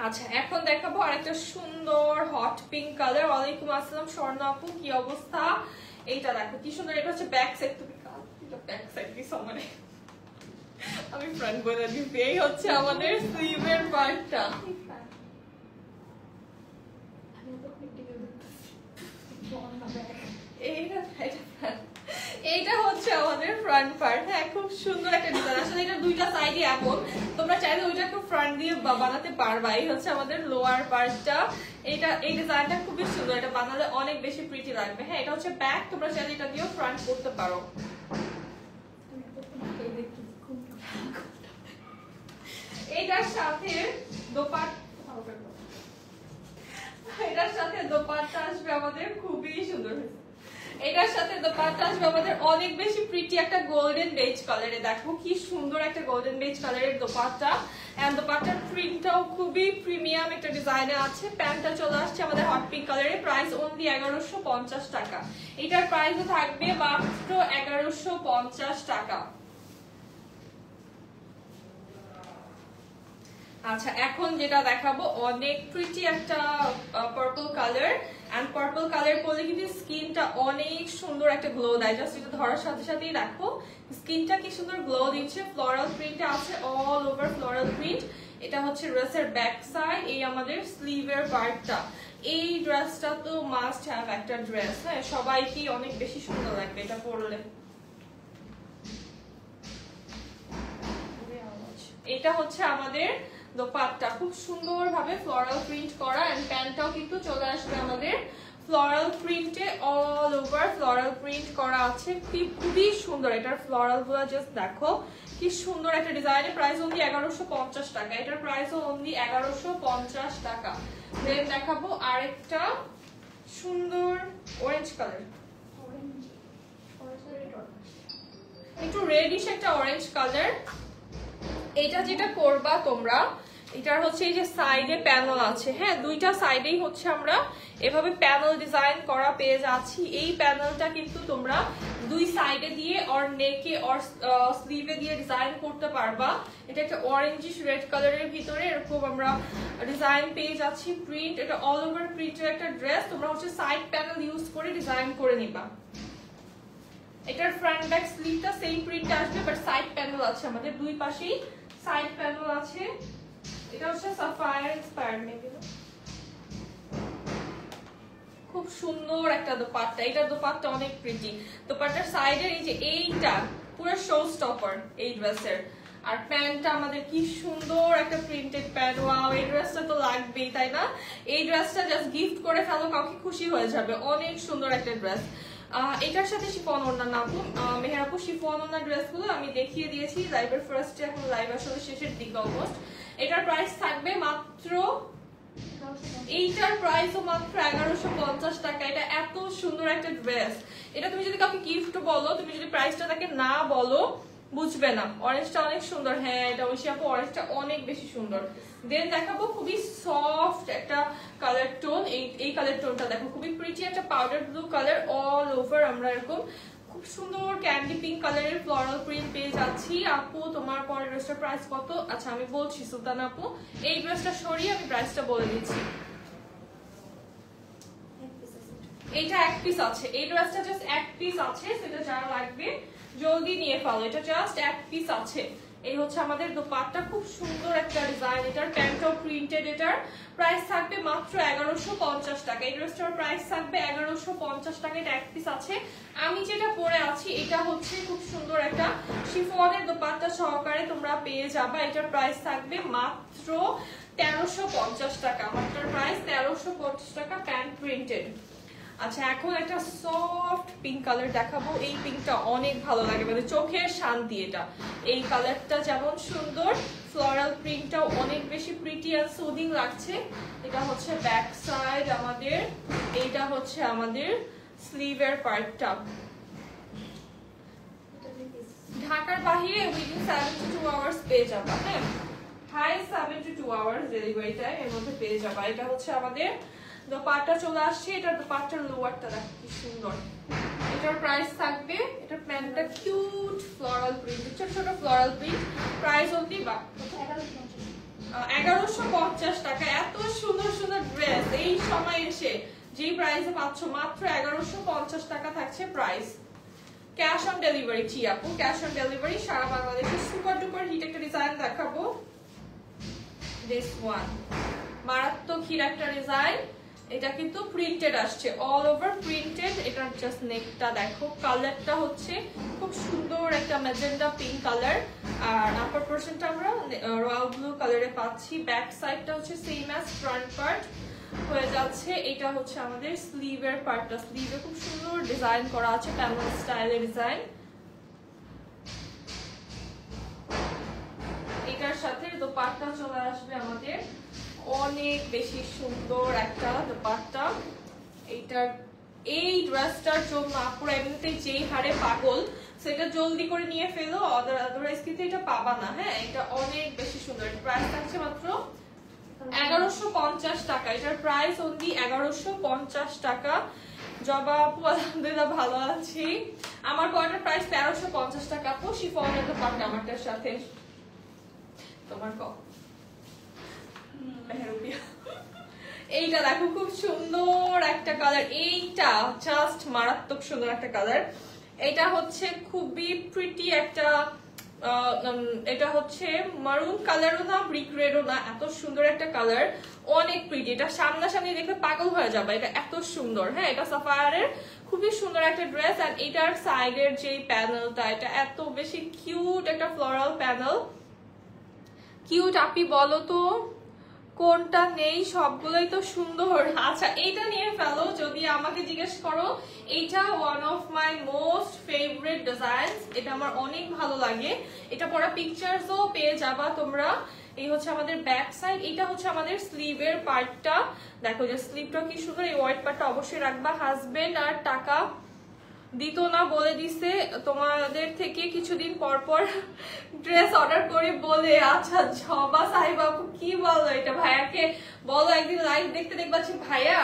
আচ্ছা এখন দেখাবো আরেকটা সুন্দর হট পিঙ্ক কালার। ওয়ালাইকুম আসসালাম স্বর্ণ আপু, কি অবস্থা? এইটা দেখো কি সুন্দর। এটা হচ্ছে ব্যাক সাইড, তুমি ব্যাক সাইড কি সমানে আমি ফ্রন্ট বলে দিচ্ছি। এই হচ্ছে আমাদের স্লিভের পার্টটা। এইটা হচ্ছে আমাদের ফ্রন্ট পার্ট। হ্যাঁ, খুব সুন্দর একটা ডিজাইন। আসলে এটা দুইটা সাইডই এমন, তোমরা চাইলে ওইটাকে ফ্রন্ট দিয়ে বানাতে পারবা। এই হচ্ছে আমাদের লোয়ার পার্টটা। এটা এই ডিজাইনটা খুবই সুন্দর, এটা বানালে অনেক বেশি প্রিটি লাগবে। হ্যাঁ, এটা হচ্ছে ব্যাক, তোমরা চাইলে এটা দিয়েও ফ্রন্ট করতে পারো। এটার সাথে এটার সাথে দোপাট্টা আসবে আমাদের, খুবই সুন্দর। এটার সাথে দোপাট্টা আসবে আমাদের অনেক বেশি প্রিটি একটা গোল্ডেন বেজ কালারে। দেখো কি সুন্দর একটা গোল্ডেন বেজ কালারের দোপাট্টা। এন্ড দোপাট্টার প্রিন্টটাও খুবই প্রিমিয়াম একটা ডিজাইনে আছে। প্যান্টটা চলে আসছে আমাদের হট পিঙ্ক কালারে। প্রাইস অনলি 1150 টাকা। এটার প্রাইসও থাকবে মাত্র 1150 টাকা। আচ্ছা এখন যেটা দেখাবো অনেক প্রিটি একটা purple colour. And purple colour করলে কিন্তু স্কিনটা অনেক সুন্দর একটা গ্লো দেয়। জাস্ট এটা ধরার সাথে সাথেই দেখো স্কিনটা কি সুন্দর গ্লো দিচ্ছে। ফ্লোরাল প্রিন্ট আছে, অল ওভার ফ্লোরাল প্রিন্ট। এটা হচ্ছে ড্রেসের ব্যাক সাইড, এই আমাদের স্লিভের পার্টটা। এই ড্রেসটা তো মাস্ট হ্যাভ একটা ড্রেস। হ্যাঁ, সবাইকেই অনেক বেশি সুন্দর লাগবে এটা পরলে। এটা হচ্ছে আমাদের দোপাট্টা, খুব সুন্দরভাবে ফ্লোরাল প্রিন্ট করা, এন্ড প্যান্টটাও কিন্তু চলে আসবে আমাদের ফ্লোরাল প্রিন্টে, অল ওভার ফ্লোরাল প্রিন্ট করা আছে, খুবই সুন্দর। এটার ফ্লোরাল গুলো জাস্ট দেখো কি সুন্দর একটা ডিজাইনের প্রাইস অনলি 1150 টাকা, এটার প্রাইসও অনলি 1150 টাকা। দেন দেখাবো আরেকটা সুন্দর অরেঞ্জ কালার, একটু রেডিশ একটা অরেঞ্জ কালার। এটা যেটা করবা তোমরা, এটার হচ্ছে এই যে সাইডে প্যানেল আছে, হ্যাঁ দুইটা সাইডেই হচ্ছে আমরা এভাবে প্যানেল ডিজাইন করা পেয়ে যাচ্ছি। এই প্যানেলটা কিন্তু তোমরা দুই সাইডে দিয়ে অর নেকে অর স্লিভে দিয়ে ডিজাইন করতে পারবা। এটা একটা অরেঞ্জিশ রেড কালারের ভিতরে এরকম আমরা ডিজাইন পেয়ে যাচ্ছি, প্রিন্ট। এটা অল ওভার প্রিন্টের একটা ড্রেস, তোমরা হচ্ছে সাইড প্যানেল ইউজ করে ডিজাইন করে নিবা। এটার ফ্রন্ট ব্যাক স্লিভটা সেম প্রিন্ট আসবে, বাট সাইড প্যানেল আছে, আমাদের দুই পাশেই সাইড প্যানেল আছে। এটা হচ্ছে সাফায়ার ইন্সপায়ার্ড মেবি, খুব সুন্দর একটা দোপাট্টা। এটা দোপাট্টা অনেক প্রিটি, দোপাট্টার সাইডের এই যে এইটা পুরো শো স্টপার এই ড্রেসের। আর প্যান্টটা আমাদের কি সুন্দর একটা প্রিন্টেড প্যান্ট, ওয়াও এই ড্রেসটা তো লাগবেই তাই না? এই ড্রেসটা জাস্ট গিফট করে ফেলো, কাউকে খুশি হয়ে যাবে, অনেক সুন্দর একটা ড্রেস। এটার সাথে শিফন ওড়না না আপু, মেহের আপু শিফন ওড়না ড্রেসগুলো আমি দেখিয়ে দিয়েছি লাইভের ফার্স্টে, এখন লাইভ আসলে শেষের দিকে অলমোস্ট। এটার প্রাইস থাকবে মাত্র, এইটার প্রাইসও মাত্র 1150 টাকা। এটা এত সুন্দর একটা ড্রেস, এটা তুমি যদি কাউকে গিফট বলো, তুমি যদি প্রাইসটা তাকে না বলো বুঝবে না। অরেঞ্জটা অনেক সুন্দর, হ্যাঁ এটা ঐশী আপু অরেঞ্জটা অনেক বেশি সুন্দর। দেন দেখাবো খুবই সফট একটা কালার টোন, এই কালার টোনটা দেখো খুবই প্রিটি একটা powder blue colour, all over আমরা এরকম খুব সুন্দর ক্যান্ডি পিঙ্ক কালারের ফ্লোরাল প্রিন্ট পেয়ে যাচ্ছি। আপু তোমার পরের ড্রেসটার প্রাইস কত? আচ্ছা আমি বলছি সুলতান আপু, এই ড্রেসটা সরিয়ে আমি প্রাইসটা বলে দিচ্ছি। এটা এক পিস আছে, এই ড্রেসটা জাস্ট এক পিস আছে, সেটা যারা লাগবে জলদি নিয়ে ফেলো, এটা জাস্ট এক পিস আছে। এই হচ্ছে আমাদের দোপাট্টা, খুব সুন্দর একটা ডিজাইন, এটার প্যান্টও প্রিন্টেড। এটার প্রাইস থাকবে মাত্র 1150 টাকা, এই ড্রেসটার প্রাইস থাকবে 1150 টাকা, এটা এক পিস আছে। আমি যেটা পরে আছি এটা হচ্ছে খুব সুন্দর একটা শিফনের দোপাট্টা সহকারে তোমরা পেয়ে যাবা, এটার প্রাইস থাকবে মাত্র 1350 টাকা, মাত্র প্রাইস 1350 টাকা, প্যান্ট প্রিন্টেড। আচ্ছা এখন একটা সফট পিঙ্ক কালার দেখাবো, এই পিঙ্কটা অনেক ভালো লাগে, মানে চোখের শান্তি। এটা এই কালারটা যেমন সুন্দর, ফ্লোরাল প্রিন্টটাও অনেক বেশি প্রিটি আর সুদিং লাগছে। এটা হচ্ছে ব্যাক সাইড আমাদের, এইটা হচ্ছে আমাদের স্লিভের পার্টটা। ঢাকার বাহিরে উইদিন 7 to 2 আওয়ার্স পেয়ে যাবা, হ্যাঁ হাই 7 to 2 আওয়ার্স ডেলিভারি টাইম এর মধ্যে পেয়ে যাবা। এটা হচ্ছে আমাদের দোপাট্টা চলে আসছে, এটার দোপাট্টার লোয়ারটা দেখো কি সুন্দর। এটার প্রাইস থাকবে, এটার প্যান্টটা কিউট ফ্লোরাল প্রিন্ট, ছোট ছোট ফ্লোরাল প্রিন্ট, প্রাইস অনলি 1150 টাকা। এত সুন্দর সুন্দর ড্রেস এই সময় এসে যেই প্রাইসে পাচ্ছ, মাত্র 1150 টাকা থাকছে প্রাইস। ক্যাশ অন ডেলিভারি, জি আপু ক্যাশ অন ডেলিভারি সারা বাংলাদেশে। সুপার ডুপার হিট একটা ডিজাইন দেখাবো, দিস ওয়ান মারাত্মক হিট একটা ডিজাইন, এটা কিন্তু প্রিন্টেড আসছে, অল ওভার প্রিন্টেড। এটার জাস্ট নেকটা দেখো, কালারটা হচ্ছে খুব সুন্দর একটা ম্যাজেন্ডা পিঙ্ক কালার, আর আপার পোরশনটা আমরা রয়্যাল ব্লু কালারে পাচ্ছি। ব্যাক সাইডটা হচ্ছে সেম অ্যাজ ফ্রন্ট পার্ট হয়ে যাচ্ছে। এটা হচ্ছে আমাদের স্লিভের পার্টটা, স্লিভে খুব সুন্দর ডিজাইন করা আছে, প্যানেল স্টাইলের ডিজাইন। এটার সাথে দোপাট্টা চলে আসবে আমাদের অনেক বেশি সুন্দর একটা দোপাট্টা। এইটার এই ড্রেসটার জন্য আপুরা এমনিতেই যেই হারে পাগল, সেটা জলদি করে নিয়ে ফেলো, আদারওয়াইজ কিন্তু এটা পাবা না। হ্যাঁ এটা অনেক বেশি সুন্দর, প্রাইস থাকছে মাত্র 1150 টাকা, এটার প্রাইস অনলি 1150 টাকা। জবা আপু আলহামদুলিল্লাহ ভালো আছি, আমার পরের প্রাইস 1350 টাকা আপু, শিফনের দোপাট্টা আমারটার সাথে। তোমার কম এইটা দেখো খুব সুন্দর একটা কালার, এইটা জাস্ট মারাত্মক সুন্দর একটা কালার। এটা হচ্ছে খুবই প্রিটি একটা, এটা হচ্ছে মারুন কালারও না ব্রিক রেডও না, এত সুন্দর একটা কালার, অনেক প্রিটি। এটা সামনাসামনি দেখলে পাগল হয়ে যাবে, এটা এত সুন্দর। হ্যাঁ এটা সাফায়ারের খুবই সুন্দর একটা ড্রেস, আর এটার সাইডের যে প্যানেলটা, এটা এত বেশি কিউট একটা ফ্লোরাল প্যানেল। কিউট আপি বলো তো কোনটা নেই, সবগুলোই তো সুন্দর। আচ্ছা এইটা নিয়ে ফেলো যদি আমাকে জিজ্ঞেস করো, এইটা one of my most favourite designs, এটা আমার অনেক ভালো লাগে। এটা পরা পিকচারসও পেয়ে যাবা তোমরা। এই হচ্ছে আমাদের ব্যাক সাইড, এটা হচ্ছে আমাদের স্লিভের পার্টটা। দেখো যে স্লিভটা কি সুন্দর, এই হোয়াইট পার্টটা অবশ্যই রাখবা। হাজবেন্ড আর টাকা দিত না বলে দিছে তোমাদের থেকে কিছুদিন পর পর ড্রেস অর্ডার করে বলে। আচ্ছা জবা সাহেব আপু কি বলো এটা, ভাইয়াকে বলো একদিন লাইভ দেখতে দেখবা ভাইয়া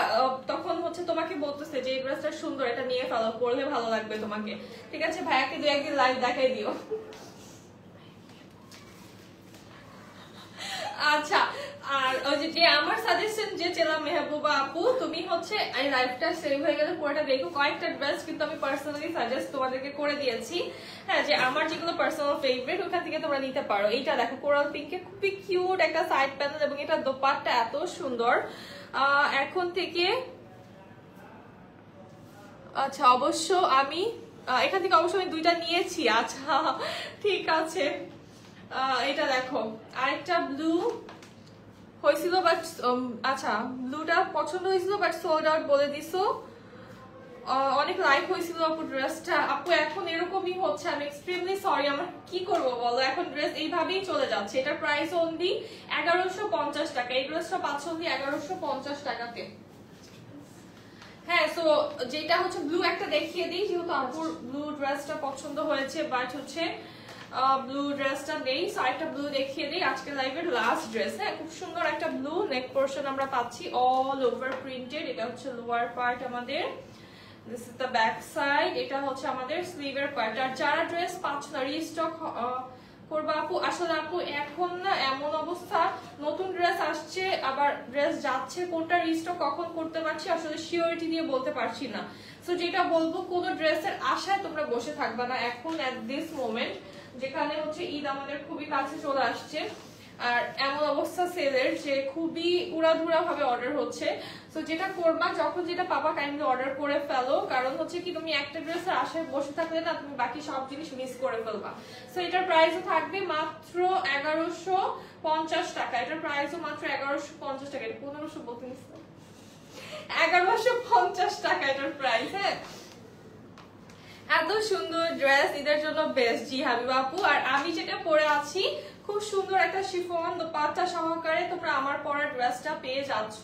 তখন হচ্ছে তোমাকে বলতেছে যে এই ড্রেসটা সুন্দর, এটা নিয়ে ফেলো, পরলে ভালো লাগবে তোমাকে। ঠিক আছে, ভাইয়াকে দু একদিন লাইভ দেখাই দিও। আচ্ছা আর ওই যে আমার সাজেশন যে চেলা মেহবুবা আপু, তুমি হচ্ছে এই লাইভটা সেভ হয়ে গেলে পুরোটা দেখো। কয়েকটা ড্রেস কিন্তু আমি পার্সোনালি সাজেস্ট তোমাদেরকে করে দিয়েছি, হ্যাঁ, যে আমার যেগুলো পার্সোনাল ফেভারিট ওখান থেকে তোমরা নিতে পারো। এইটা দেখো কোরাল পিঙ্কে, খুবই কিউট একটা সাইড প্যানেল এবং এটা দোপাট্টা এত সুন্দর। এখন থেকে আচ্ছা অবশ্য আমি এখান থেকে অবশ্য আমি দুইটা নিয়েছি। আচ্ছা ঠিক আছে, এটা দেখো আরেকটা ব্লু হয়েছিল বাট আচ্ছা ব্লুটা পছন্দ হয়েছিল বাট সোল্ড আউট বলে দিছো। অনেক লাইক হয়েছিল আপু ড্রেসটা। আপু এখন এরকমই হচ্ছে, আমি এক্সট্রিমলি সরি, আমার কি করব বলো, এখন ড্রেস এইভাবেই চলে যাচ্ছে। এটার প্রাইস অনলি 1150 টাকা, এই ড্রেসটা পাচ্ছ অনলি 1150 টাকাতে। হ্যাঁ, সো যেটা হচ্ছে ব্লু একটা দেখিয়ে দিই, যেহেতু আপুর ব্লু ড্রেসটা পছন্দ হয়েছে বাট হচ্ছে ব্লু ড্রেসটা নেই, সো একটা ব্লু দেখিয়ে দিই। আজকের লাইভের লাস্ট ড্রেস, হ্যাঁ, খুব সুন্দর একটা ব্লু নেক পোর্শন আমরা পাচ্ছি অল ওভার প্রিন্টেড। এটা হচ্ছে লোয়ার পার্ট আমাদের, this is the back side, এটা হচ্ছে আমাদের স্লিভের পার্ট। আর যারা ড্রেস পাচ্ছ না রিস্টক করবা আপু, আসলে আপু এখন না এমন অবস্থা, নতুন ড্রেস আসছে আবার ড্রেস যাচ্ছে, কোনটা রিস্টক কখন করতে পারছি আসলে শিওরিটি দিয়ে বলতে পারছি না। সো যেটা বলবো, কোনো ড্রেসের আশায় তোমরা বসে থাকবা না এখন এট দিস মোমেন্ট, যেখানে হচ্ছে ঈদ আমাদের খুবই কাছে চলে আসছে। আর এমন অবস্থা সেলের যে খুবই উড়াধুরা ভাবে অর্ডার হচ্ছে। সো যেটা করবা, যখন যেটা পাবা কাইন্ডলি অর্ডার করে ফেলো, কারণ হচ্ছে কি তুমি একটা ড্রেসের আশায় বসে থাকলে না তুমি বাকি সব জিনিস মিস করে ফেলবা। সো এটার প্রাইসও থাকবে মাত্র 1150 টাকা, এটার প্রাইসও মাত্র 1150 টাকা, এটা 1500 বলতে 1150 টাকা এটার প্রাইস। হ্যাঁ, এত সুন্দর ড্রেস ঈদের জন্য বেস্ট। জি হাবিবা আপু, আর আমি যেটা পরে আছি খুব সুন্দর একটা শিফন দোপাট্টা সহকারে তোমরা আমার পরা ড্রেসটা পেয়ে যাচ্ছ।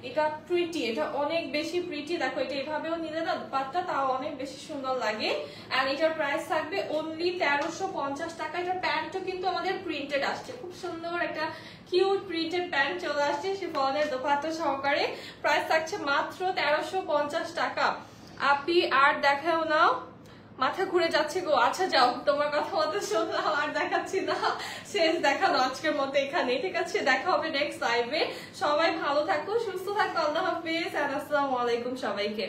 এটা প্রিটি, এটা অনেক বেশি প্রিটি। দেখো এটা এভাবেও নিলে না দোপাট্টা তাও অনেক বেশি সুন্দর লাগে। আর এটার প্রাইস থাকবে অনলি 1350 টাকা। এটার প্যান্টও কিন্তু আমাদের প্রিন্টেড আসছে, খুব সুন্দর একটা কিউট প্রিন্টেড প্যান্ট চলে আসছে শিফনের দোপাট্টা সহকারে। প্রাইস থাকছে মাত্র 1350 টাকা। আপি আর দেখাও না, মাথা ঘুরে যাচ্ছে গো। আচ্ছা যাও, তোমার কথা মতো শুনলাম, আর দেখাচ্ছি না, শেষ দেখানো আজকের মতো এখানে। ঠিক আছে, দেখা হবে নেক্সট লাইভে। সবাই ভালো থাকো, সুস্থ থাকো, আল্লাহ হাফেজ, আসসালামু আলাইকুম সবাইকে।